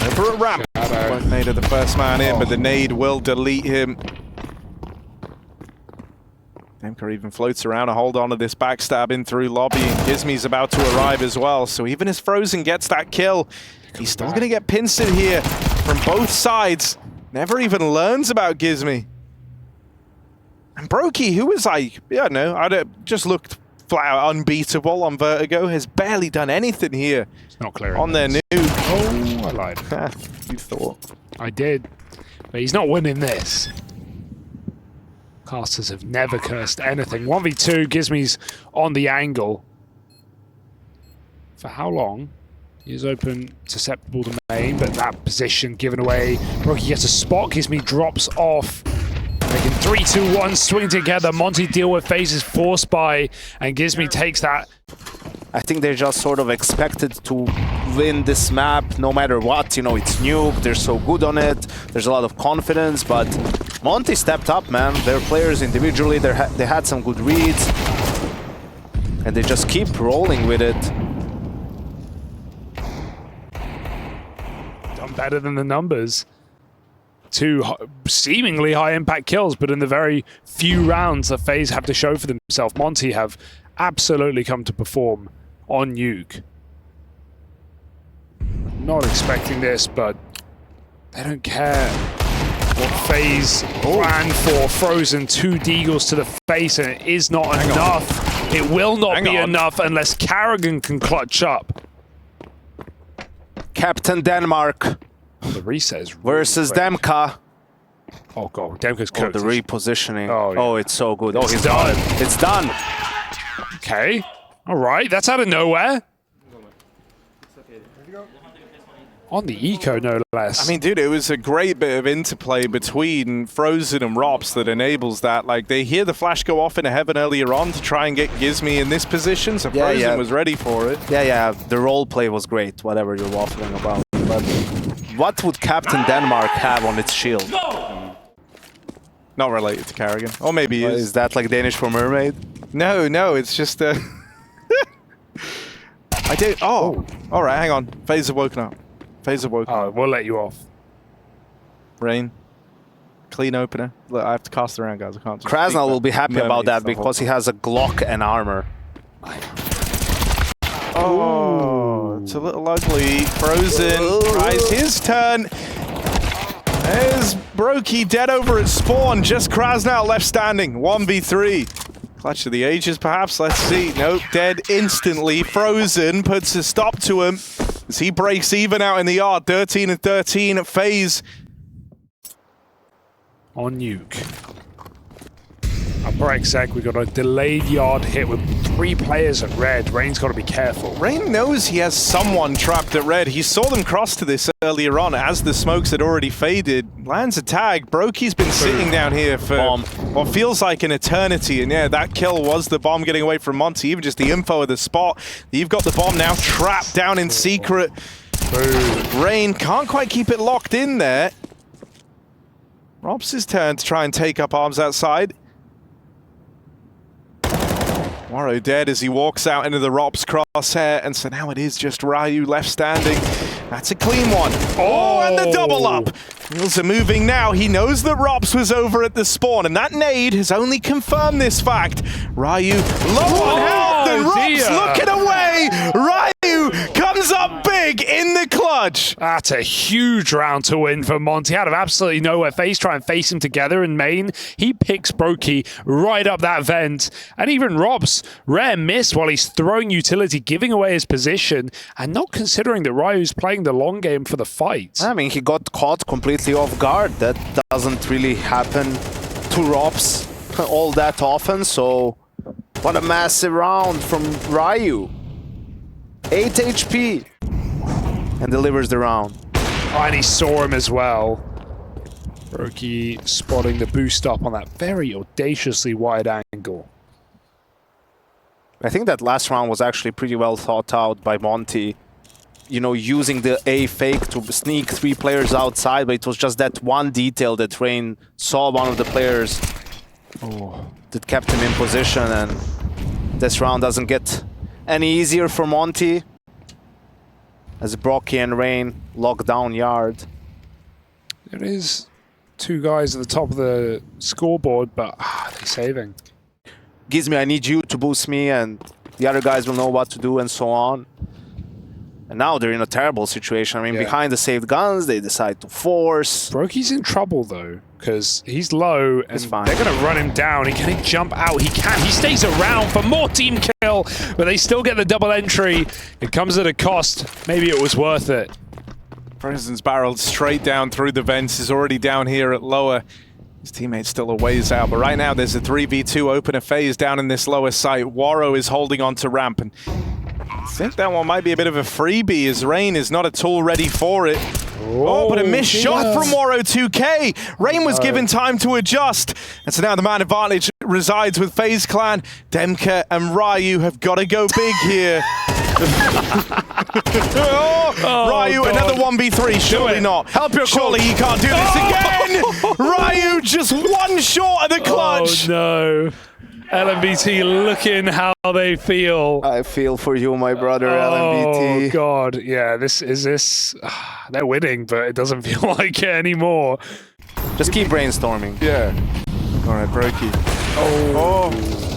S3: over at Ramp. Won't made it the first man in, but the nade will delete him. Demka even floats around to hold on to this backstab in through lobby, and Gizmy's about to arrive as well. So even as Frozen gets that kill, he's still going to get pincered here from both sides. Never even learns about Gizmy. And Brokey, who was like, yeah, no, I just looked flat out unbeatable on Vertigo, has barely done anything here.
S2: It's not clear
S3: on their nuke.
S2: Oh, I lied.
S3: You thought.
S2: I did. But he's not winning this. Casters have never cursed anything. 1v2, Gizmy's on the angle. For how long? He is open, susceptible to main, but that position given away. Brokey gets a spot, Gizmi drops off. Making 3, 2, 1, swing together. Monte deal with FaZe's force buy, and Gizmi takes that.
S4: I think they're just sort of expected to win this map no matter what. You know, it's Nuke, they're so good on it, there's a lot of confidence, but Monte stepped up, man. Their players individually, they had some good reads, and they just keep rolling with it.
S2: Done better than the numbers. 2 seemingly high impact kills, but in the very few rounds that FaZe have to show for themselves, Monte have absolutely come to perform on Nuke. Not expecting this, but they don't care what FaZe planned for. Frozen 2 deagles to the face, and it is not enough. It will not be enough unless Carrigan can clutch up.
S4: Captain Denmark
S2: The reset is really
S4: versus
S2: quick.
S4: Demka.
S2: Oh god, Demka's
S4: Oh,
S2: cooked.
S4: the repositioning.
S2: Oh, yeah.
S4: Oh, it's so good. Oh,
S2: It's
S4: he's
S2: done.
S4: done. It's done.
S2: Okay, all right, that's out of nowhere. On the eco, no less.
S3: I mean, dude, it was a great bit of interplay between Frozen and Rops that enables that. Like, they hear the flash go off into heaven earlier on to try and get Gizmi in this position, so Frozen was ready for it.
S4: Yeah, the role play was great, whatever you're waffling about. But what would Captain Denmark have on its shield?
S3: Not related to Carrigan. Or maybe he is.
S4: Is that like Danish for mermaid?
S3: No, it's just I did. Oh, all right, hang on. FaZe have woken up. FaZe have woken up.
S2: Oh, we'll let you off.
S3: Rain. Clean opener. Look, I have to cast around, guys. I can't just
S4: Krasnal will be happy about that
S3: mermaids the
S4: because he has a Glock and armor.
S3: Oh, it's a little ugly. Frozen tries his turn. There's Brokey dead over at spawn. Just Krasnal left standing. 1v3. Clutch of the ages, perhaps. Let's see. Nope, dead instantly. Frozen puts a stop to him as he breaks even out in the yard. 13 and 13 at FaZe.
S2: On Nuke. Upper exec, we got a delayed yard hit with 3 players at red. Rain's got to be careful.
S3: Rain knows he has someone trapped at red. He saw them cross to this earlier on as the smokes had already faded. Lands a tag. Brokey's been sitting down here for what feels like an eternity. And yeah, that kill was the bomb getting away from Monte. Even just the info of the spot. You've got the bomb now trapped down in secret. Rain can't quite keep it locked in there. Robs' turn to try and take up arms outside. Waro dead as he walks out into the Rops crosshair, and so now it is just Ryu left standing. That's a clean one. Oh, and the double up. Wheels are moving now. He knows that Rops was over at the spawn, and that nade has only confirmed this fact. Ryu low on health, and Rops looking away. Ryu comes up big in the clutch.
S2: That's a huge round to win for Monte. Out of absolutely nowhere, FaZe try and face him together in main. He picks Brokey right up that vent. And even Robs, rare miss while he's throwing utility, giving away his position, and not considering that Ryu's playing the long game for the fight.
S4: I mean, he got caught completely off guard. That doesn't really happen to Robs all that often, so what a massive round from Ryu. 8 HP and delivers the round.
S2: Oh, and he saw him as well. Brokey spotting the boost up on that very audaciously wide angle.
S4: I think that last round was actually pretty well thought out by Monte. You know, using the A fake to sneak 3 players outside, but it was just that one detail that Rain saw one of the players that kept him in position, and this round doesn't get any easier for Monte as Brokey and Rain lock down yard.
S2: There is 2 guys at the top of the scoreboard, but they're saving.
S4: Gizmi, I need you to boost me, and the other guys will know what to do and so on. And now they're in a terrible situation. I mean, behind the saved guns, they decide to force.
S2: Brokey's in trouble, though, because he's low, and they're going to run him down. Can he jump out? He can. He stays around for more team kill, but they still get the double entry. It comes at a cost. Maybe it was worth it.
S3: Frozen's barreled straight down through the vents. Is already down here at lower. His teammate's still a ways out, but right now there's a 3v2 opener phase down in this lower site. Waro is holding on to ramp, and I think that one might be a bit of a freebie as Rain is not at all ready for it. Oh, but a missed shot from Waro 2K. Rain was given time to adjust. And so now the man advantage resides with FaZe Clan. Demka and Ryu have got to go big here. Ryu,
S2: God.
S3: another 1v3. Surely not.
S4: Help your
S3: Surely he can't do this again. Ryu just one short of the clutch.
S2: Oh no. LMBT looking how they feel.
S4: I feel for you, my brother, LMBT.
S2: Oh God, yeah. This. They're winning, but it doesn't feel like it anymore.
S4: Just keep brainstorming.
S3: Yeah. All right, Brokey. Oh.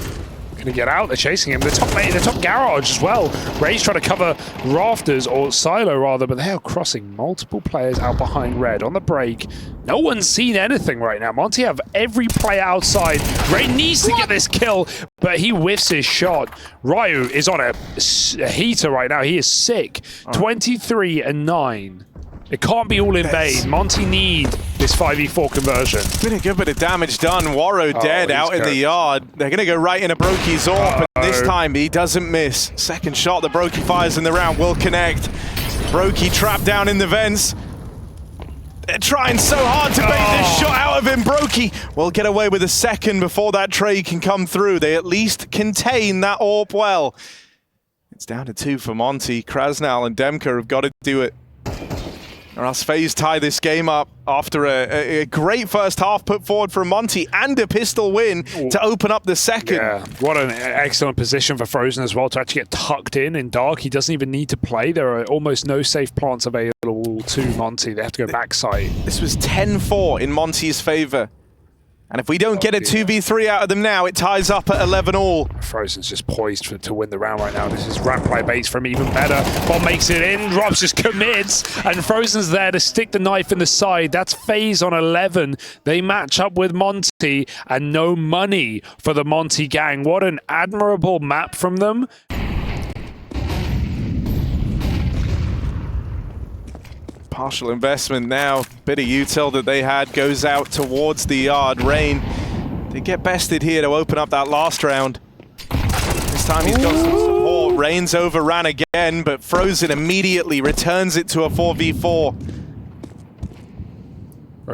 S2: Gonna get out. They're chasing him. The top garage as well. Ray's trying to cover rafters, or silo rather, but they are crossing multiple players out behind red on the break. No one's seen anything right now. Monte have every player outside. Ray needs to get this kill, but he whiffs his shot. Ryu is on a heater right now. He is sick. 23-9. It can't be all in vain. Monte need this 5v4 conversion.
S3: Been a good bit of damage done. Waro dead out in the yard. They're going to go right into Brokey's AWP, and this time he doesn't miss. Second shot that Brokey fires in the round will connect. Brokey trapped down in the vents. They're trying so hard to bait this shot out of him. Brokey will get away with a second before that trade can come through. They at least contain that AWP well. It's down to 2 for Monte. Krasnal and Demka have got to do it, or else FaZe tie this game up after a great first half put forward from Monte and a pistol win to open up the second.
S2: Yeah, what an excellent position for Frozen as well to actually get tucked in dark. He doesn't even need to play. There are almost no safe plants available to Monte. They have to go backside.
S3: This was 10-4 in Monte's favor. And if we don't get a 2v3 out of them now, it ties up at 11-all.
S2: Frozen's just poised to win the round right now. This is ramp play base for him even better. Bomb makes it in, Robs just commits, and Frozen's there to stick the knife in the side. That's FaZe on 11. They match up with Monte, and no money for the Monte gang. What an admirable map from them.
S3: Partial investment now. Bit of util that they had goes out towards the yard. Rain, they get bested here to open up that last round. This time he's got some support. Rain's overran again, but Frozen immediately returns it to a 4v4.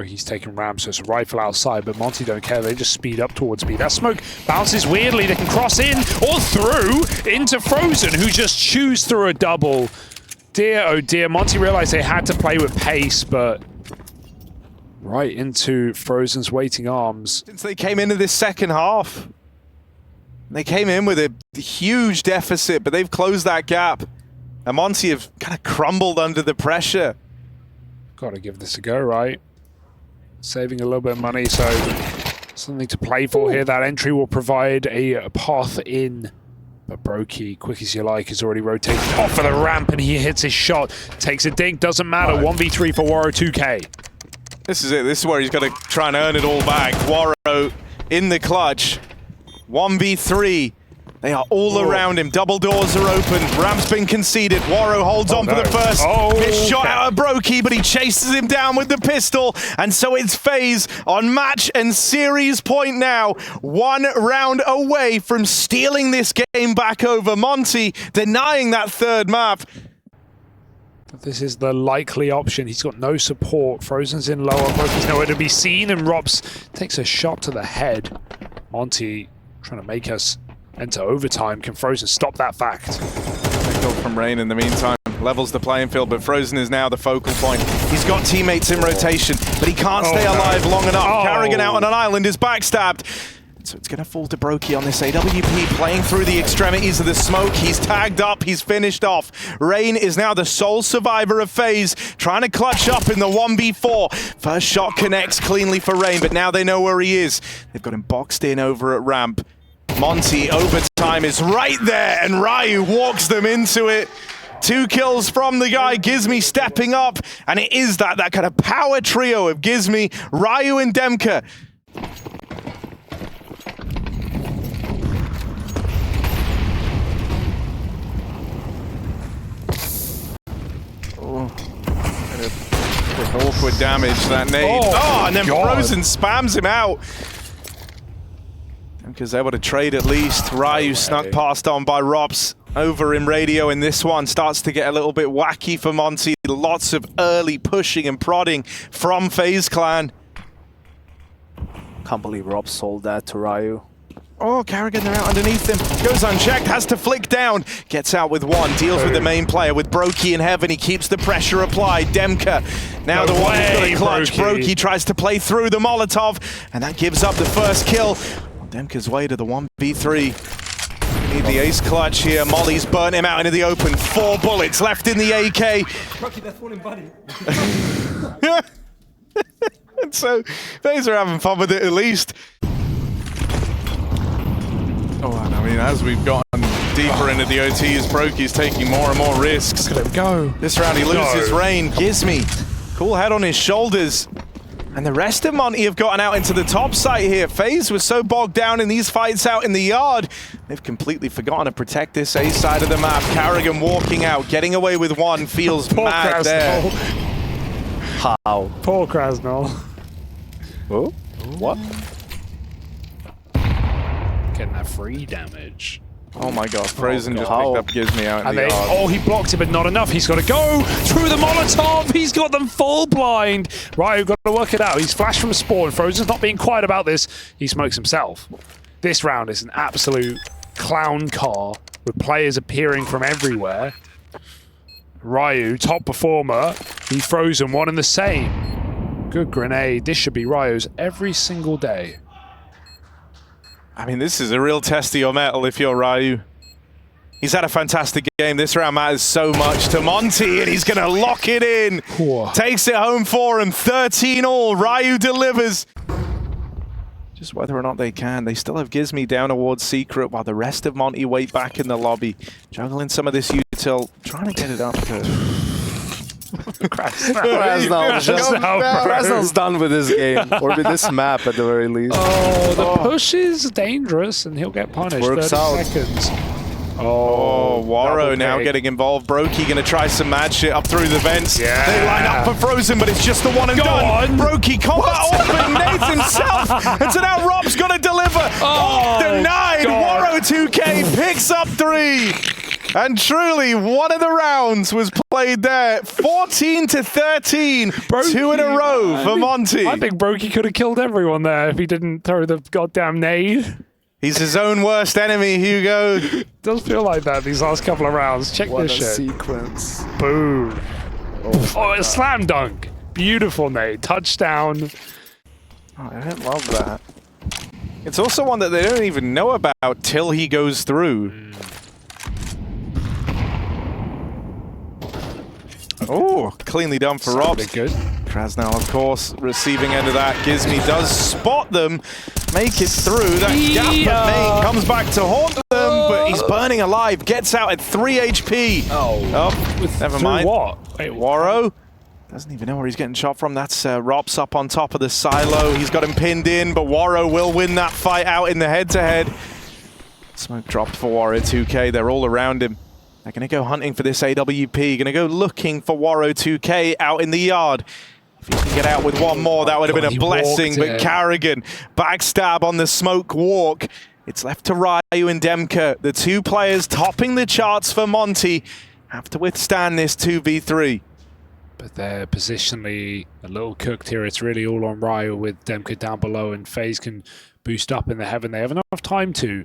S2: He's taking ramp, so it's a rifle outside, but Monte don't care. They just speed up towards me. That smoke bounces weirdly. They can cross in or through into Frozen, who just chews through a double. Dear, oh dear. Monte realized they had to play with pace, but right into Frozen's waiting arms.
S3: Since they came into this second half, they came in with a huge deficit, but they've closed that gap. And Monte have kind of crumbled under the pressure.
S2: Got to give this a go, right? Saving a little bit of money, so something to play for here. That entry will provide a path in. But Brokey, quick as you like, is already rotated off of the ramp, and he hits his shot. Takes a dink, doesn't matter. 1v3 for Waro 2K.
S3: This is it. This is where he's got to try and earn it all back. Waro in the clutch. 1v3. They are all around him. Double doors are open. Ramp's been conceded. Waro holds on for the first. Missed shot out of Brokey, but he chases him down with the pistol. And so it's FaZe on match and series point now. 1 round away from stealing this game back over. Monte denying that third map.
S2: This is the likely option. He's got no support. Frozen's in lower. Brokey's nowhere to be seen, and Rops takes a shot to the head. Monte trying to make us enter overtime. Can Frozen stop that fact?
S3: Goal from Rain in the meantime. Levels the playing field, but Frozen is now the focal point. He's got teammates in rotation, but he can't stay alive long enough. Carrigan out on an island is backstabbed. So it's going to fall to Brokey on this AWP, playing through the extremities of the smoke. He's tagged up, he's finished off. Rain is now the sole survivor of FaZe, trying to clutch up in the 1v4. First shot connects cleanly for Rain, but now they know where he is. They've got him boxed in over at ramp. Monte, overtime is right there, and Ryu walks them into it. 2 kills from the guy, Gizmy stepping up, and it is that kind of power trio of Gizmy, Ryu, and Demka. Awkward damage, that nade. And then Frozen spams him out. Because they able to trade at least. Ryu snuck past on by Robs. over in radio in this one. Starts to get a little bit wacky for Monte. Lots of early pushing and prodding from FaZe Clan.
S4: Can't believe Rob sold that to Ryu.
S3: Oh, Carrigan, they're out underneath him. Goes unchecked, has to flick down. Gets out with one, deals with the main player. With Brokey in heaven, he keeps the pressure applied. Demka, now the one who's got a clutch. Brokey tries to play through the Molotov, and that gives up the first kill. On Demka's way to the 1v3. Need the ace clutch here. Molly's burnt him out into the open. 4 bullets left in the AK.
S5: Brokey, that's falling buddy.
S3: And so, FaZe are having fun with it at least. Oh, and I mean, as we've gotten deeper into the OTs, Brokey's taking more and more risks.
S2: Let him go.
S3: This round he loses Rain. Gizmy, cool head on his shoulders. And the rest of Monte have gotten out into the top site here. FaZe was so bogged down in these fights out in the yard. They've completely forgotten to protect this A side of the map. Carrigan walking out, getting away with one, feels mad there.
S4: How?
S2: Poor Krasnal.
S3: Oh, what?
S2: Getting that free damage.
S3: Oh my god, Frozen just
S4: God.
S3: picked up Gizmy out in the yard.
S2: Oh, he blocked it, but not enough. He's got to go through the Molotov. He's got them full blind. Ryu got to work it out. He's flashed from spawn. Frozen's not being quiet about this. He smokes himself. This round is an absolute clown car with players appearing from everywhere. Ryu, top performer. He's Frozen, one and the same. Good grenade. This should be Ryu's every single day.
S3: I mean, this is a real test of your metal if you're Ryu. He's had a fantastic game. This round matters so much to Monte, and he's going to lock it in.
S2: Whoa.
S3: Takes it home for him. 13 all. Ryu delivers. Just whether or not they can. They still have Gizmy down towards Secret while the rest of Monte wait back in the lobby. Juggling some of this util. Trying to get it up to...
S4: Krasnal's done with this game, or with this map at the very least.
S2: Oh, the push is dangerous, and he'll get punished.
S4: Works
S2: 30
S4: out.
S2: seconds.
S3: Oh, Waro now getting involved. Brokey going to try some mad shit up through the vents.
S2: Yeah.
S3: They line up for Frozen, but it's just the one and done. Brokey combat open, Nath himself. And so now Rob's going to deliver. Oh, denied.
S2: God.
S3: Waro 2K picks up 3. And truly, one of the rounds was played there. 14-13.
S2: Brokey,
S3: 2 in a row for Monte.
S2: I think Brokey could have killed everyone there if he didn't throw the goddamn nade.
S3: He's his own worst enemy, Hugo.
S2: Does feel like that these last couple of rounds. Check
S4: What
S2: this
S4: a
S2: shit.
S4: sequence.
S2: Boom. Oh, a slam dunk. Beautiful nade. Touchdown.
S3: Oh, I don't love that. It's also one that they don't even know about till he goes through. Oh, cleanly done for Rob.
S2: Good.
S3: Krasnal, of course, receiving end of that. Gizmy does spot them, make it through. That gap at main comes back to haunt them, but he's burning alive. Gets out at 3 HP. Oh, never mind.
S2: What? Wait,
S3: Waro doesn't even know where he's getting shot from. That's Rops up on top of the silo. He's got him pinned in, but Waro will win that fight out in the head-to-head. Smoke dropped for Waro 2K. They're all around him. They're going to go hunting for this AWP. Going to go looking for Waro 2K out in the yard. If he can get out with one more, that would have been a blessing. But Carrigan, backstab on the smoke walk. It's left to Ryu and Demka. The 2 players topping the charts for Monte have to withstand this 2v3.
S2: But they're positionally a little cooked here. It's really all on Ryu with Demka down below, and FaZe can boost up in the heaven. They have enough time to.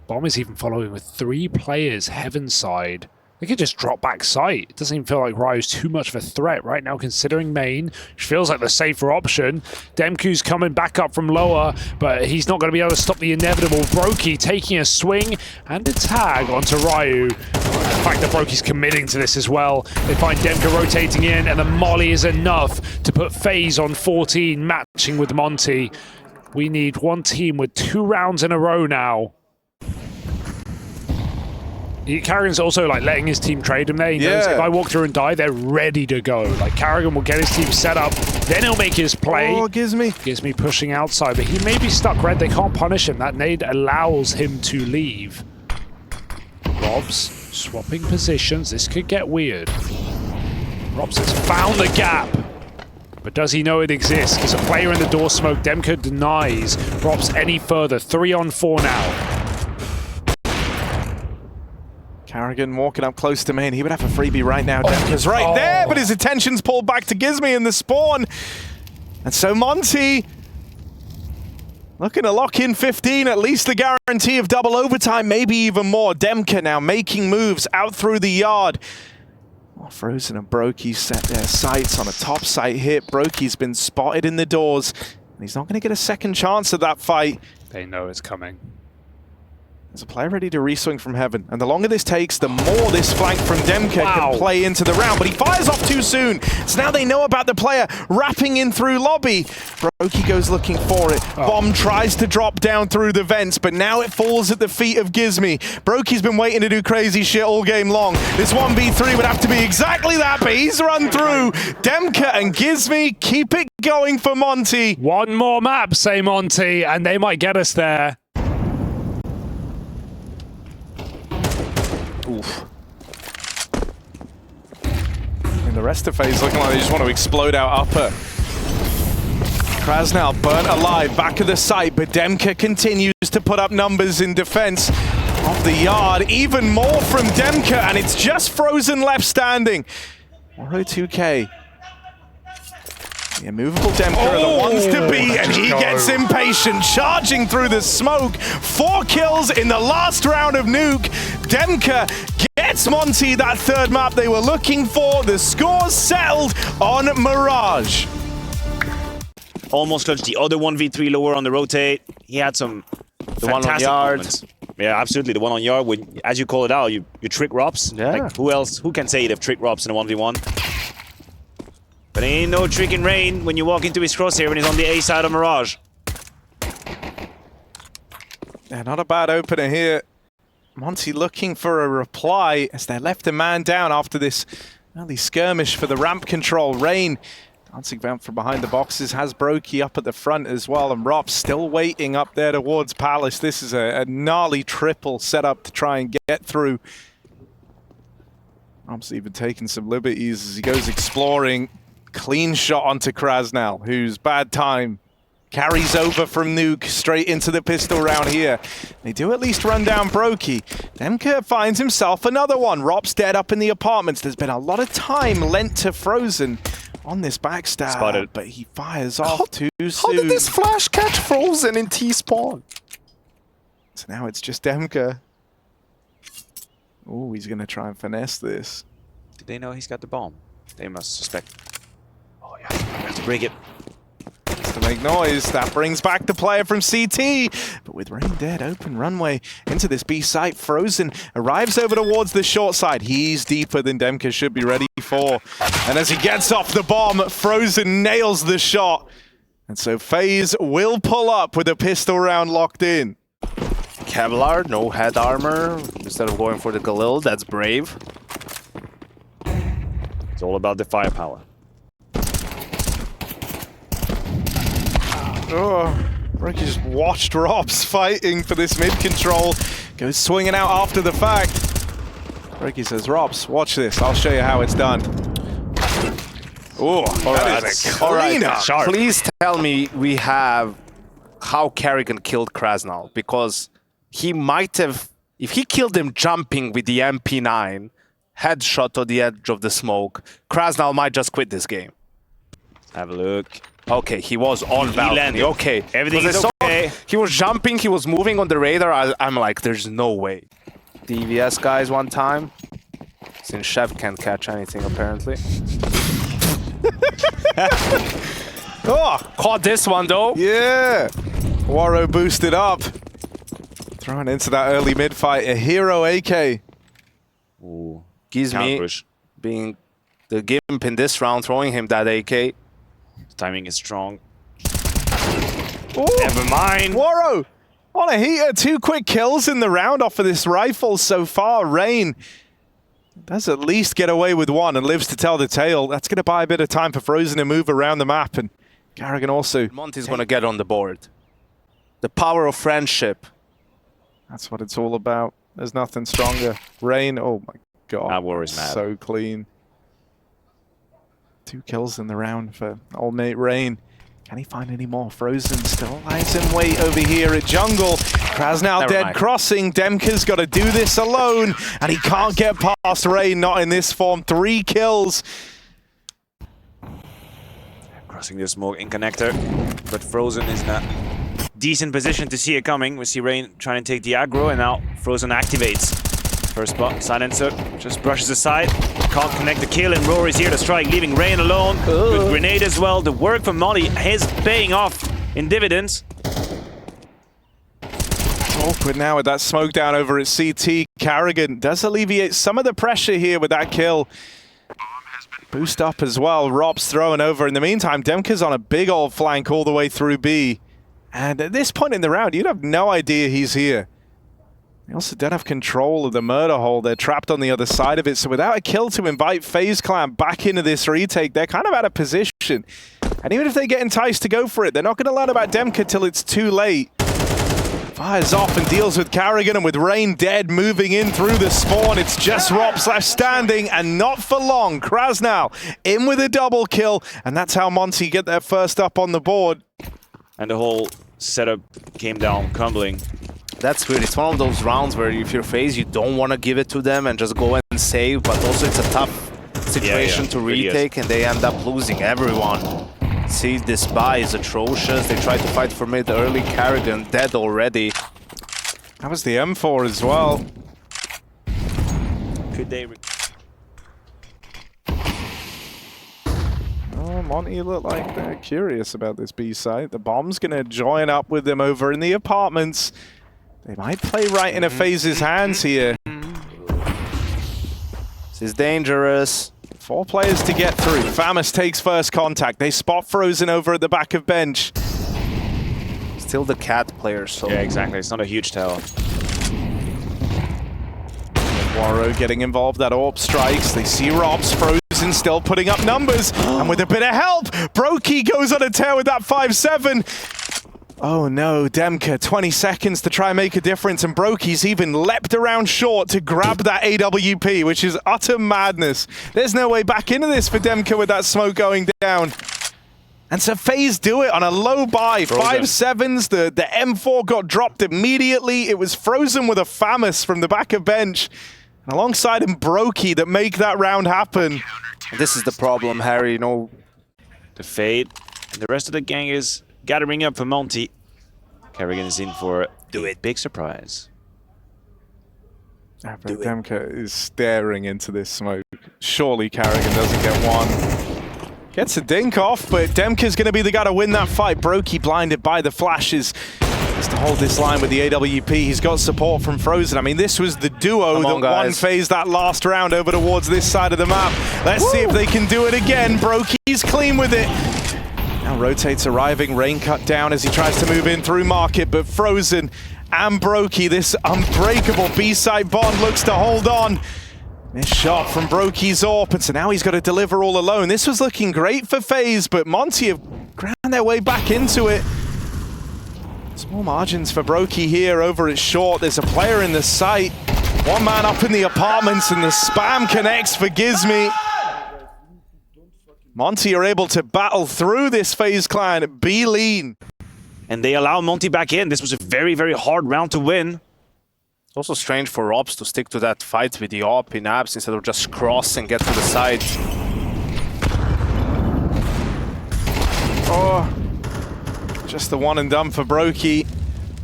S2: Bomb is even following with 3 players heaven side. They could just drop back site. It doesn't even feel like Ryu's too much of a threat right now, considering main, which feels like the safer option. Demku's coming back up from lower, but he's not going to be able to stop the inevitable. Brokey taking a swing and a tag onto Ryu. The fact that Brokey's committing to this as well. They find Demka rotating in, and the molly is enough to put FaZe on 14, matching with Monte. We need one team with 2 rounds in a row now. Carrigan's also like letting his team trade him there. He knows if I walk through and die, they're ready to go. Like Carrigan will get his team set up, then he'll make his play.
S3: Oh, Gizmy.
S2: Gizmy pushing outside, but he may be stuck red. They can't punish him. That nade allows him to leave. Robs swapping positions. This could get weird. Robs has found the gap. But does he know it exists? There's a player in the door smoke. Demka denies Robs any further. 3 on 4 now.
S3: Carrigan walking up close to main. He would have a freebie right now. Demka's right there, but his attention's pulled back to Gizmi in the spawn. And so Monte looking to lock in 15, at least the guarantee of double overtime, maybe even more. Demka now making moves out through the yard. Oh, Frozen and Brokey set their sights on a top site hit. Brokey's been spotted in the doors. And he's not going to get a second chance at that fight.
S2: They know it's coming.
S3: There's a player ready to reswing from heaven, and the longer this takes, the more this flank from Demka can play into the round, but he fires off too soon. So now they know about the player wrapping in through lobby. Brokey goes looking for it. Bomb tries to drop down through the vents, but now it falls at the feet of Gizmi. Brokey's been waiting to do crazy shit all game long. This 1v3 would have to be exactly that, but he's run through. Demka and Gizmi keep it going for Monte.
S2: One more map, say Monte, and they might get us there.
S3: Oof. And the rest of FaZe looking like they just want to explode out upper. Krasnal burnt alive, back of the site, but Demka continues to put up numbers in defense of the yard. Even more from Demka, and it's just Frozen left standing. Moro 2K. The immovable Demka are the ones to beat, and he gets impatient, charging through the smoke. 4 kills in the last round of Nuke. Demka gets Monte that third map they were looking for. The score's settled on Mirage.
S1: Almost clutched the other 1v3 lower on the rotate. He had some fantastic moments. Yeah, absolutely. The one on yard, when, as you call it out, you trick Rops.
S3: Yeah.
S1: Like, who else? Who can say they've tricked Rops in a 1v1? But ain't no trick in Rain when you walk into his crosshair and he's on the A side of Mirage.
S3: Yeah, not a bad opener here. Monte looking for a reply as they left a man down after this early skirmish for the ramp control. Rain dancing down from behind the boxes, has Brokey up at the front as well, and Rob still waiting up there towards Palace. This is a gnarly triple set up to try and get through. Rob's even taking some liberties as he goes exploring. Clean shot onto Krasnal, whose bad time carries over from Nuke straight into the pistol round here. They do at least run down Brokey. Demka finds himself another one. Rob's dead up in the apartments. There's been a lot of time lent to Frozen on this backstab,
S1: Spotted.
S3: but he fires off too soon.
S4: How did this flash catch Frozen in T-spawn?
S3: So now it's just Demka. Oh, he's going to try and finesse this.
S1: Did they know he's got the bomb? They must suspect. Oh yeah, we have to break it.
S3: To make noise, that brings back the player from CT. But with Rain dead, open runway into this B site. Frozen arrives over towards the short side. He's deeper than Demka should be ready for. And as he gets off the bomb, Frozen nails the shot. And so FaZe will pull up with a pistol round locked in.
S4: Kevlar, no head armor. Instead of going for the Galil, that's brave.
S1: It's all about the firepower.
S3: Oh, Brokey just watched Robs fighting for this mid control. Goes swinging out after the fact. Brokey says, Robs, watch this. I'll show you how it's done. Oh, that is a cleaner.
S4: Please tell me we have how Carrigan killed Krasnal, because he might have, if he killed him jumping with the MP9, headshot on the edge of the smoke, Krasnal might just quit this game.
S1: Have a look.
S4: Okay, he was on balcony. Okay,
S1: everything is okay.
S4: He was jumping, he was moving on the radar. I'm like, there's no way. DVS guys one time. Since Chef can't catch anything apparently. Oh, caught this one though.
S3: Yeah. Waro boosted up. Throwing into that early mid fight. A hero AK.
S1: Ooh.
S4: Gizmi being the gimp in this round, throwing him that AK.
S1: Timing is strong.
S3: Ooh.
S1: Never mind.
S3: Waro on a heater. 2 quick kills in the round off of this rifle so far. Rain does at least get away with one and lives to tell the tale. That's going to buy a bit of time for Frozen to move around the map. And Carrigan also.
S4: Monte's going to get on the board. The power of friendship.
S3: That's what it's all about. There's nothing stronger. Rain, oh my god.
S1: That war is mad.
S3: So clean. 2 kills in the round for old mate Rain. Can he find any more? Frozen still lies in wait over here at jungle. Krasnow
S4: Never
S3: dead
S4: mind.
S3: crossing. Demka's got to do this alone, and he can't get past Rain, not in this form. 3 kills.
S1: Crossing the smoke in connector, but Frozen is in a decent position to see it coming. We see Rain trying to take the aggro, and now Frozen activates. First spot, silencer, just brushes aside. Can't connect the kill, and Rory's here to strike, leaving Rain alone. Good grenade as well. The work from Monte is paying off in dividends.
S3: Awkward now with that smoke down over at CT. Carrigan does alleviate some of the pressure here with that kill. Boost up as well. Rob's throwing over. In the meantime, Demka's on a big old flank all the way through B. And at this point in the round, you'd have no idea he's here. They also don't have control of the murder hole. They're trapped on the other side of it. So without a kill to invite FaZe Clan back into this retake, they're kind of out of position. And even if they get enticed to go for it, they're not going to learn about Demka till it's too late. Fires off and deals with Carrigan, and with Rain dead moving in through the spawn, it's just Rops left standing, and not for long. Krasnow in with a double kill, and that's how Monte get their first up on the board.
S1: And the whole setup came down crumbling.
S4: That's weird. It's one of those rounds where if you're FaZe, you don't want to give it to them and just go and save, but also it's a tough situation to retake, and they end up losing everyone. See, this buy is atrocious. They tried to fight for mid early. Carrigan dead already.
S3: That was the M4 as well.
S1: Could they...
S3: Oh, Monte look like they're curious about this B site. The bomb's going to join up with them over in the apartments. They might play right in a FaZe's hands here.
S4: This is dangerous.
S3: 4 players to get through. FAMAS takes first contact. They spot Frozen over at the back of bench.
S4: Still the cat player, so...
S1: Yeah, exactly. It's not a huge tower.
S3: Waro getting involved. That AWP strikes. They see Robs. Frozen still putting up numbers. And with a bit of help, Brokey goes on a tear with that 5-7. Oh no, Demka, 20 seconds to try and make a difference, and Brokey's even leapt around short to grab that AWP, which is utter madness. There's no way back into this for Demka with that smoke going down. And so FaZe do it on a low buy, 5-7s, the M4 got dropped immediately. It was Frozen with a FAMAS from the back of bench. And alongside him, Brokey, that make that round happen.
S4: This is the problem, Harry, you know.
S1: The Fade, and the rest of the gang is gathering up for Monte. Carrigan is in for a big surprise.
S3: Demka is staring into this smoke. Surely Carrigan doesn't get one. Gets a dink off, but Demka's going to be the guy to win that fight. Brokey blinded by the flashes. Has to hold this line with the AWP. He's got support from Frozen. I mean, this was the duo that won FaZe that last round over towards this side of the map. Let's see if they can do it again. Brokey's clean with it. Now Rotate's arriving, Rain cut down as he tries to move in through Market, but Frozen and Brokey, this unbreakable B-side bond, looks to hold on. Missed shot from Brokey's AWP, and so now he's got to deliver all alone. This was looking great for FaZe, but Monte have ground their way back into it. Small margins for Brokey here over at short. There's a player in the site. One man up in the apartments, and the spam connects for Gizmy. Monte are able to battle through this FaZe Clan, be lean.
S1: And they allow Monte back in. This was a very, very hard round to win.
S4: It's also strange for Robs to stick to that fight with the AWP in abs instead of just cross and get to the side.
S3: Oh, just the one and done for Brokey.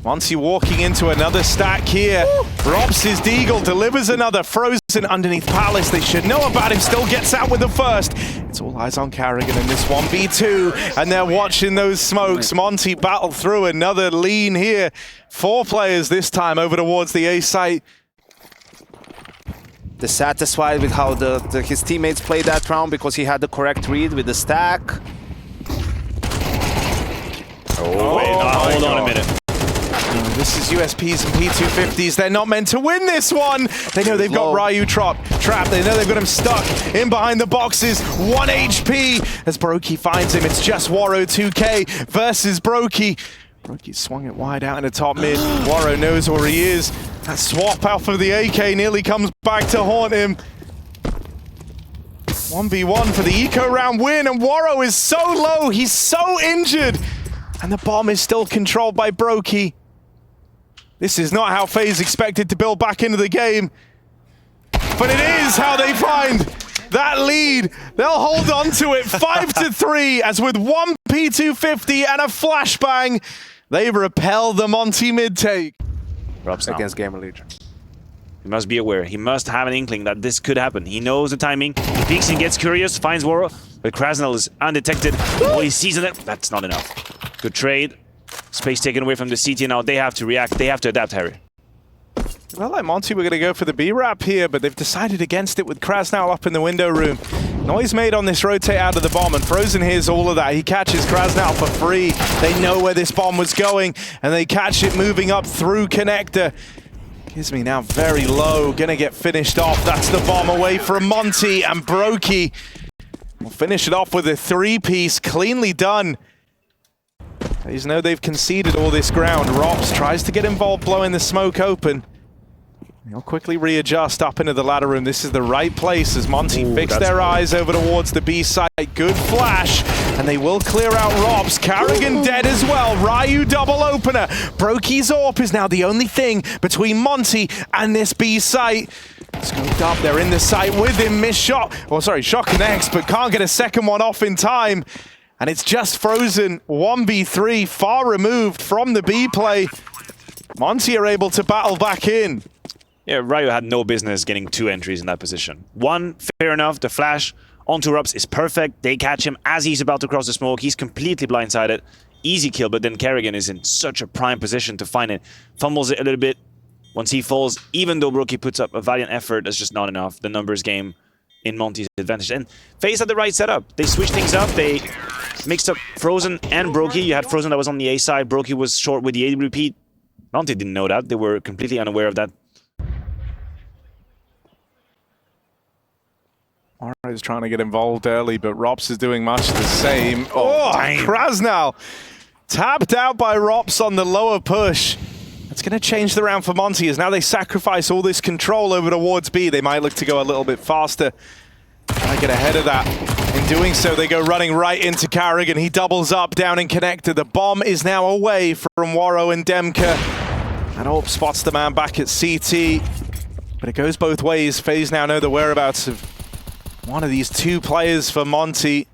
S3: Monte walking into another stack here. Robs his Deagle, delivers another. Frozen underneath Palace. They should know about him. Still gets out with the first. It's all eyes on Carrigan in this 1v2. And they're watching those smokes. Monte battle through another lean here. 4 players this time over towards the A site.
S4: Dissatisfied with how his teammates played that round because he had the correct read with the stack.
S1: Oh, wait, hold on a minute.
S3: This is USPs and P250s. They're not meant to win this one. They know they've got Ryu trapped. They know they've got him stuck in behind the boxes. 1 HP as Brokey finds him. It's just Waro 2K versus Brokey. Brokey swung it wide out in the top mid. Waro knows where he is. That swap out of the AK nearly comes back to haunt him. 1v1 for the eco round win, and Waro is so low. He's so injured. And the bomb is still controlled by Brokey. This is not how FaZe expected to build back into the game. But it is how they find that lead. They'll hold on to it 5-3 as with one P250 and a flashbang, they repel the Monte mid take.
S1: Rob's now.
S4: Against Gamer Legion.
S1: He must be aware. He must have an inkling that this could happen. He knows the timing. He peeks and gets curious, finds Waro, but Krasnal is undetected. What he sees in it, that's not enough. Good trade. Space taken away from the CT. Now they have to react. They have to adapt, Harry.
S3: Well, like Monte, we're going to go for the B-Rap here, but they've decided against it with Krasnal up in the window room. Noise made on this rotate out of the bomb, and Frozen hears all of that. He catches Krasnal for free. They know where this bomb was going, and they catch it moving up through connector. Gives me now very low, gonna get finished off. That's the bomb away from Monte, and Brokey will finish it off with a three-piece, cleanly done. They know they've conceded all this ground. Rops tries to get involved, blowing the smoke open. They'll quickly readjust up into the ladder room. This is the right place as Monte fix their eyes over towards the B side. Good flash, and they will clear out Robs. Carrigan dead as well. Ryu double opener. Brokey's AWP is now the only thing between Monte and this B site. Scoped up, they're in the site with him. Missed shot. Oh, sorry, shot connects, but can't get a second one off in time. And it's just Frozen 1v3, far removed from the B play. Monte are able to battle back in.
S1: Yeah, Ryu had no business getting two entries in that position. One, fair enough, the flash onto Rups is perfect. They catch him as he's about to cross the smoke. He's completely blindsided. Easy kill, but then Carrigan is in such a prime position to find it. Fumbles it a little bit. Once he falls, even though Brokey puts up a valiant effort, that's just not enough. The numbers game in Monte's advantage. And FaZe had the right setup. They switched things up. They mixed up Frozen and Brokey. You had Frozen that was on the A side. Brokey was short with the A repeat. Monte didn't know that. They were completely unaware of that.
S3: Mara is trying to get involved early, but Rops is doing much the same. Oh, Krasnal tapped out by Rops on the lower push. That's going to change the round for Monte as now they sacrifice all this control over towards B. They might look to go a little bit faster. Try to get ahead of that. In doing so, they go running right into Carrigan. He doubles up down in connector. The bomb is now away from Waro and Demka. And AWP spots the man back at CT. But it goes both ways. FaZe now know the whereabouts of one of these two players for Monte.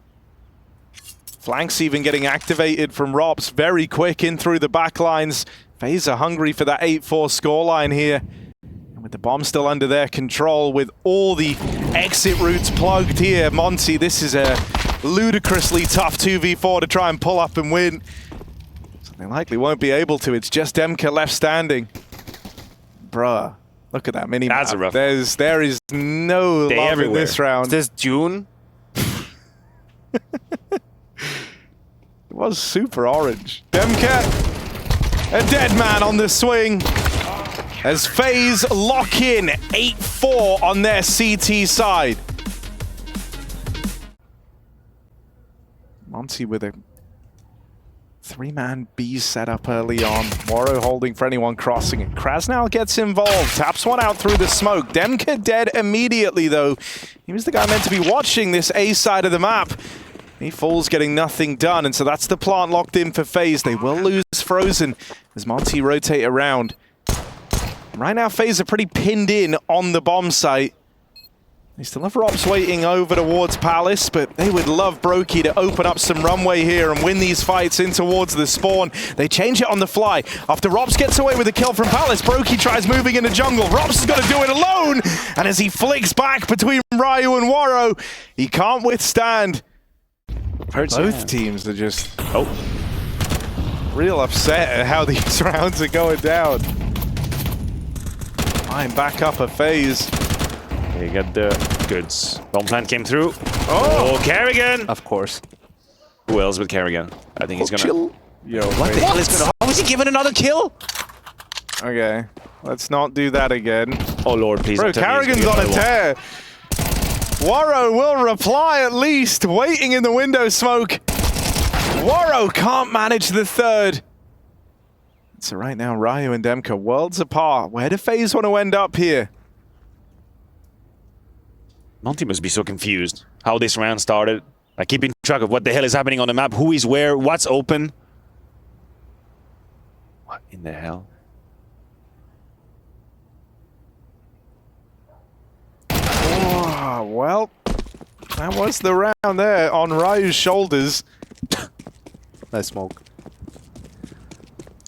S3: Flanks even getting activated from Rops very quick in through the back lines. FaZe are hungry for that 8-4 scoreline here. And with the bomb still under their control, with all the exit routes plugged here, Monte, this is a ludicrously tough 2v4 to try and pull up and win. So they likely won't be able to. It's just Demka left standing. Bruh. Look at that mini map.
S1: That's a rough.
S3: There is no
S1: Day
S3: love
S1: everywhere.
S3: in this round.
S4: Is this Dune?
S3: It was super orange. Demka, a dead man on the swing. As FaZe lock in 8-4 on their CT side. Monte with a three-man B setup early on. Waro holding for anyone crossing it. Krasnal gets involved, taps one out through the smoke. Demka dead immediately though. He was the guy meant to be watching this A side of the map. He falls getting nothing done, and so that's the plant locked in for FaZe. They will lose Frozen as Monte rotate around. Right now FaZe are pretty pinned in on the bomb site. They still have Rops waiting over towards Palace, but they would love Brokey to open up some runway here and win these fights in towards the spawn. They change it on the fly. After Rops gets away with a kill from Palace, Brokey tries moving into jungle. Rops has got to do it alone, and as he flicks back between Ryu and Waro, he can't withstand. Both teams are just real upset at how these rounds are going down. Line back up a FaZe.
S1: They get the goods. Bomb plant came through. Oh, Carrigan!
S4: Of course.
S1: Who else with Carrigan? I think he's gonna...
S3: Chill.
S1: Yo, what the hell is gonna... How is he giving another kill?
S3: Okay, let's not do that again.
S1: Oh lord, please.
S3: Bro, Carrigan's on a tear. Waro will reply at least, waiting in the window smoke. Waro can't manage the third. So right now, Ryu and Demka worlds apart. Where do FaZe want to end up here?
S1: Monte must be so confused how this round started. Like keeping track of what the hell is happening on the map, who is where, what's open. What in the hell?
S3: Ah, well, that was the round there on Ryu's shoulders.
S4: Nice smoke.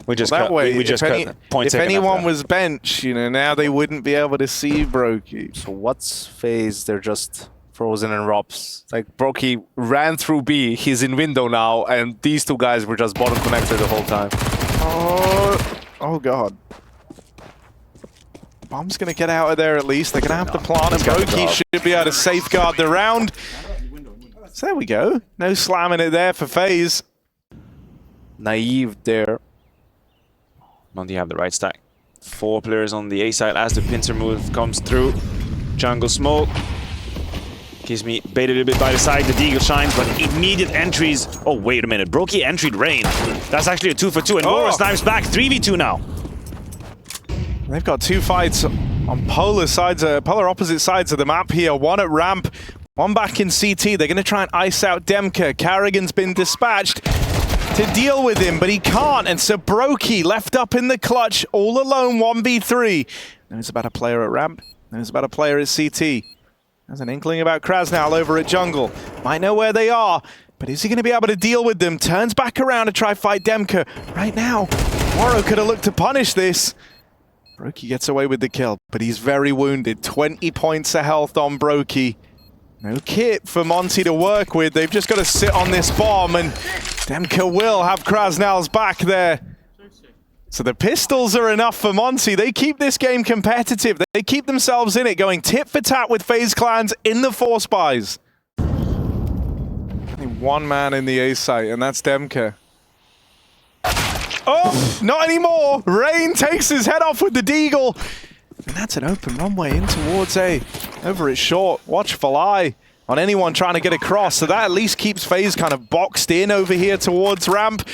S1: We just
S3: That
S1: cut,
S3: way,
S1: we just cut point
S3: if
S1: taken
S3: anyone
S1: after
S3: was bench, you know, now they wouldn't be able to see Brokey.
S4: So what's FaZe? They're just frozen in ROPS. Like, Brokey ran through B, he's in window now, and these two guys were just bottom connected the whole time.
S3: Oh god. Bomb's gonna get out of there at least. They're gonna have to plant, and Brokey should be able to safeguard the round. So there we go. No slamming it there for FaZe.
S4: Naive there.
S1: Monte have the right stack. 4 players on the A side as the pincer move comes through. Jungle smoke. Gives me baited a bit by the side. The Deagle shines, but immediate entries. Oh, wait a minute. Brokey entried Rain. That's actually a 2 for 2, and Mora snipes back. 3v2 now.
S3: They've got 2 fights on polar opposite sides of the map here. One at ramp, one back in CT. They're going to try and ice out Demka. Carrigan's been dispatched to deal with him, but he can't. And so Brokey left up in the clutch, all alone, 1v3. Knows about a player at ramp. Knows about a player at CT. Has an inkling about Krasnal over at jungle. Might know where they are, but is he going to be able to deal with them? Turns back around to try fight Demka. Right now, Waro could have looked to punish this. Brokey gets away with the kill, but he's very wounded. 20 points of health on Brokey. No kit for Monte to work with. They've just got to sit on this bomb, and Demka will have Krasnal's back there. So the pistols are enough for Monte. They keep this game competitive. They keep themselves in it, going tit for tat with FaZe clans in the force buys. Only one man in the A site, and that's Demka. Oh, not anymore. Rain takes his head off with the Deagle. And that's an open runway in towards A. Over at short, watchful eye on anyone trying to get across. So that at least keeps FaZe kind of boxed in over here towards ramp.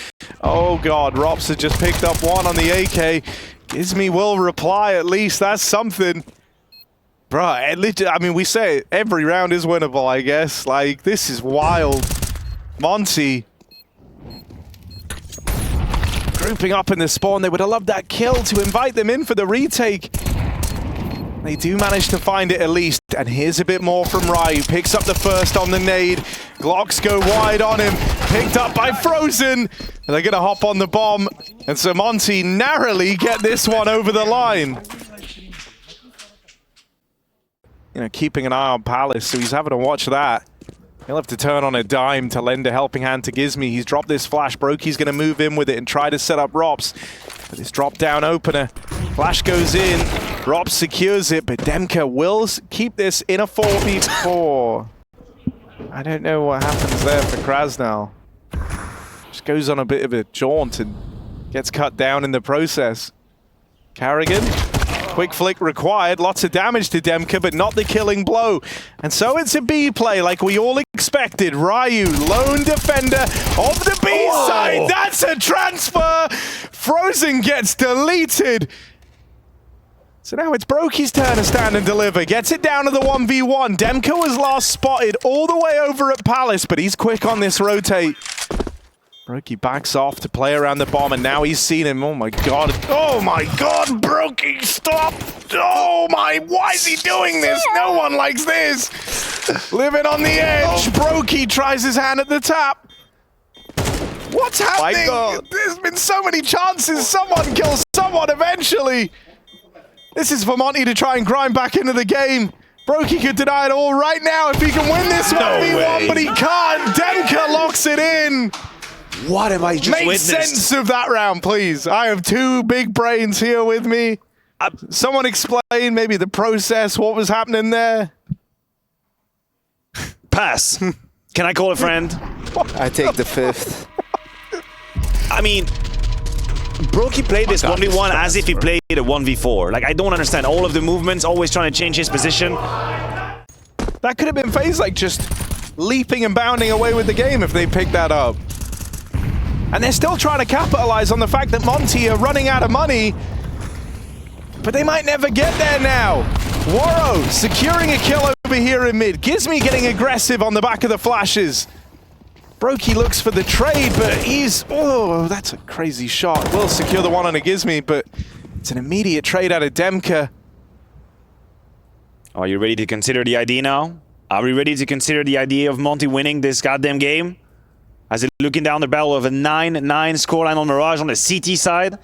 S3: Oh god, Rops has just picked up one on the AK. Gizmi will reply at least, that's something. Bruh, I mean, we say every round is winnable, I guess. Like, this is wild. Monte grouping up in the spawn. They would have loved that kill to invite them in for the retake. They do manage to find it at least. And here's a bit more from Ryu. Picks up the first on the nade. Glocks go wide on him. Picked up by Frozen. And they're going to hop on the bomb. And so Monte narrowly get this one over the line. You know, keeping an eye on Palace, so he's having to watch that. He'll have to turn on a dime to lend a helping hand to Gizmi. He's dropped this flash. Brokey's going to move in with it and try to set up Rops. But this drop-down opener. Flash goes in. Rops secures it, but Demka will keep this in a 4v4. I don't know what happens there for Krasnal. Just goes on a bit of a jaunt and gets cut down in the process. Carrigan. Quick flick required, lots of damage to Demka, but not the killing blow. And so it's a B play like we all expected. Ryu, lone defender of the B side. That's a transfer. Frozen gets deleted. So now it's Brokey's turn to stand and deliver. Gets it down to the 1v1. Demka was last spotted all the way over at Palace, but he's quick on this rotate. Brokey backs off to play around the bomb, and now he's seen him. Oh my god. Oh my god, Brokey, stop! Oh my, why is he doing this? No one likes this! Living on the edge. Brokey tries his hand at the tap. What's happening? There's been so many chances. Someone kills someone eventually. This is for Monte to try and grind back into the game. Brokey could deny it all right now if he can win this 1v1, but he can't. Demka locks it in.
S1: What have I just witnessed?
S3: Make sense of that round, please. I have two big brains here with me. Someone explain maybe the process, what was happening there?
S1: Pass. Can I call a friend?
S4: I take the fifth.
S1: I mean, Brokey played this 1v1 as if he played a 1v4. Like, I don't understand. All of the movements, always trying to change his position.
S3: That could have been FaZe, like, just leaping and bounding away with the game if they picked that up. And they're still trying to capitalize on the fact that Monte are running out of money. But they might never get there now. Waro securing a kill over here in mid. Gizmi getting aggressive on the back of the flashes. Brokey looks for the trade, but he's... Oh, that's a crazy shot. Will secure the one on a Gizmi, but it's an immediate trade out of Demka.
S1: Are you ready to consider the ID now? Are we ready to consider the idea of Monte winning this goddamn game? As they're looking down the barrel of a 9-9 scoreline on Mirage on the CT side?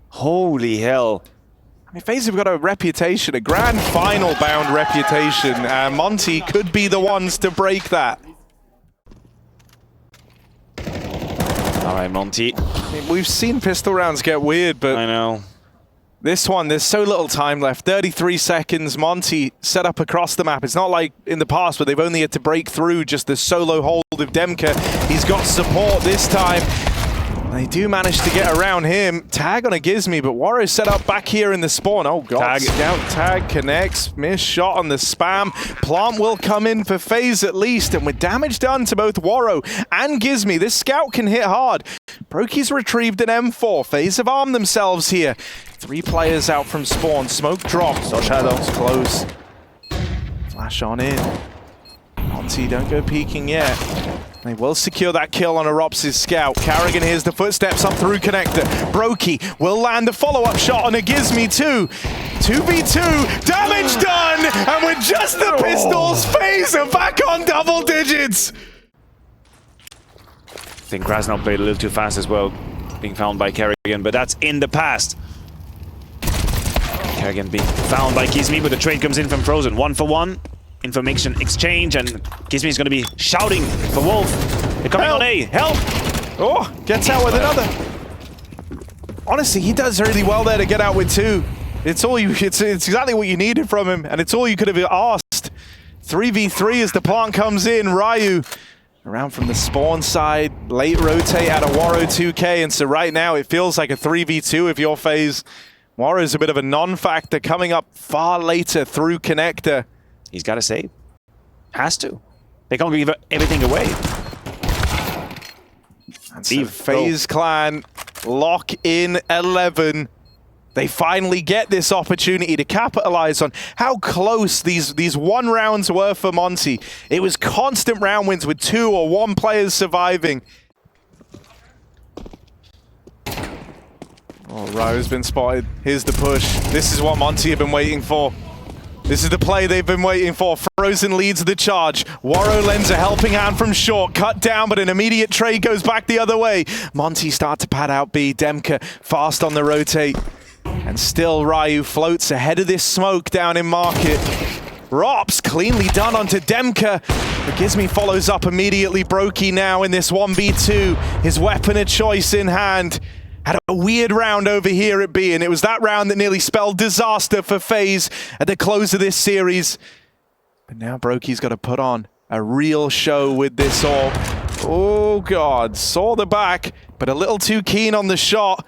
S1: Holy hell.
S3: I mean, FaZe have got a reputation, a grand final bound reputation. Monte could be the ones to break that.
S1: All right, Monte.
S3: I mean, we've seen pistol rounds get weird, but
S1: I know.
S3: This one, there's so little time left. 33 seconds. Monte set up across the map. It's not like in the past where they've only had to break through just the solo hold of Demka. He's got support this time. They do manage to get around him. Tag on a Gizmi, but Warro set up back here in the spawn. Oh god,
S1: Tag.
S3: Scout tag connects. Missed shot on the spam. Plant will come in for FaZe at least, and with damage done to both Warro and Gizmi, this Scout can hit hard. Brokey's retrieved an M4. FaZe have armed themselves here. 3 players out from spawn. Smoke drops.
S4: So Shadows
S3: Close. Flash on in. Monte, don't go peeking yet. They will secure that kill on a Rops' scout. Carrigan hears the footsteps up through connector. Brokey will land the follow-up shot on a Gizmi too. 2v2, damage done! And with just the pistols, FaZe are back on double digits!
S1: I think Krasnov played a little too fast as well, being found by Carrigan, but that's in the past. Carrigan being found by Gizmi, but the trade comes in from Frozen. 1-for-1. Information exchange, and Gizmi's going to be shouting for Wolf. They're coming on A. Help!
S3: Oh, gets out with another. Honestly, he does really well there to get out with 2. It's exactly what you needed from him, and it's all you could have asked. 3v3 as the plant comes in. Ryu around from the spawn side, late rotate out of Warro 2K, and so right now it feels like a 3v2 if you're FaZe. Warro's a bit of a non-factor coming up far later through connector.
S1: He's got to save. Has to. They can't give everything away.
S3: And so FaZe clan lock in 11. They finally get this opportunity to capitalize on how close these 1 rounds were for Monte. It was constant round wins with 2 or 1 players surviving. Oh, Ryo's been spotted. Here's the push. This is what Monte have been waiting for. This is the play they've been waiting for. Frozen leads the charge. Warro lends a helping hand from short. Cut down, but an immediate trade goes back the other way. Monte start to pad out B. Demka fast on the rotate. And still Ryu floats ahead of this smoke down in market. Rops cleanly done onto Demka. But Gizmi follows up immediately. Brokey now in this 1v2. His weapon of choice in hand. Had a weird round over here at B, and it was that round that nearly spelled disaster for FaZe at the close of this series. But now Brokey's got to put on a real show with this orb. Oh god, saw the back, but a little too keen on the shot.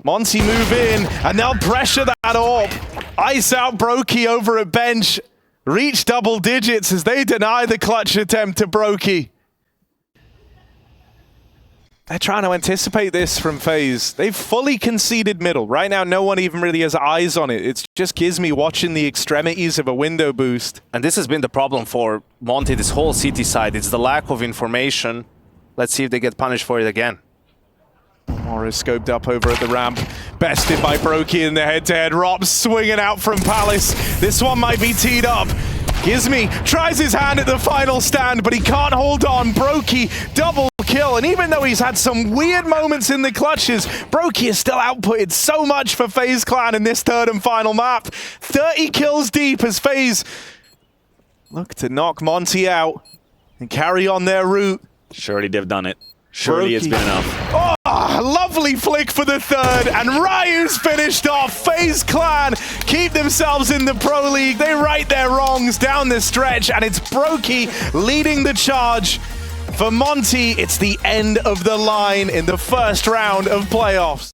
S3: Monte move in, and they'll pressure that orb. Ice out Brokey over at bench. Reach double digits as they deny the clutch attempt to Brokey. They're trying to anticipate this from FaZe. They've fully conceded middle. Right now, no one even really has eyes on it. It's just Gizmi watching the extremities of a window boost.
S4: And this has been the problem for Monte, this whole CT side. It's the lack of information. Let's see if they get punished for it again.
S3: Morris scoped up over at the ramp. Bested by Brokey in the head-to-head. Rops swinging out from Palace. This one might be teed up. Gizmi tries his hand at the final stand, but he can't hold on. Brokey double kill, and even though he's had some weird moments in the clutches, Brokey has still outputted so much for FaZe clan in this 3rd and final map. 30 kills deep as FaZe look to knock Monte out and carry on their route.
S1: Surely they've done it. Surely it's been enough.
S3: Oh, lovely flick for the 3rd, and Ryu's finished off. FaZe clan keep themselves in the Pro League. They right their wrongs down the stretch, and it's Brokey leading the charge. For Monte, it's the end of the line in the 1st round of playoffs.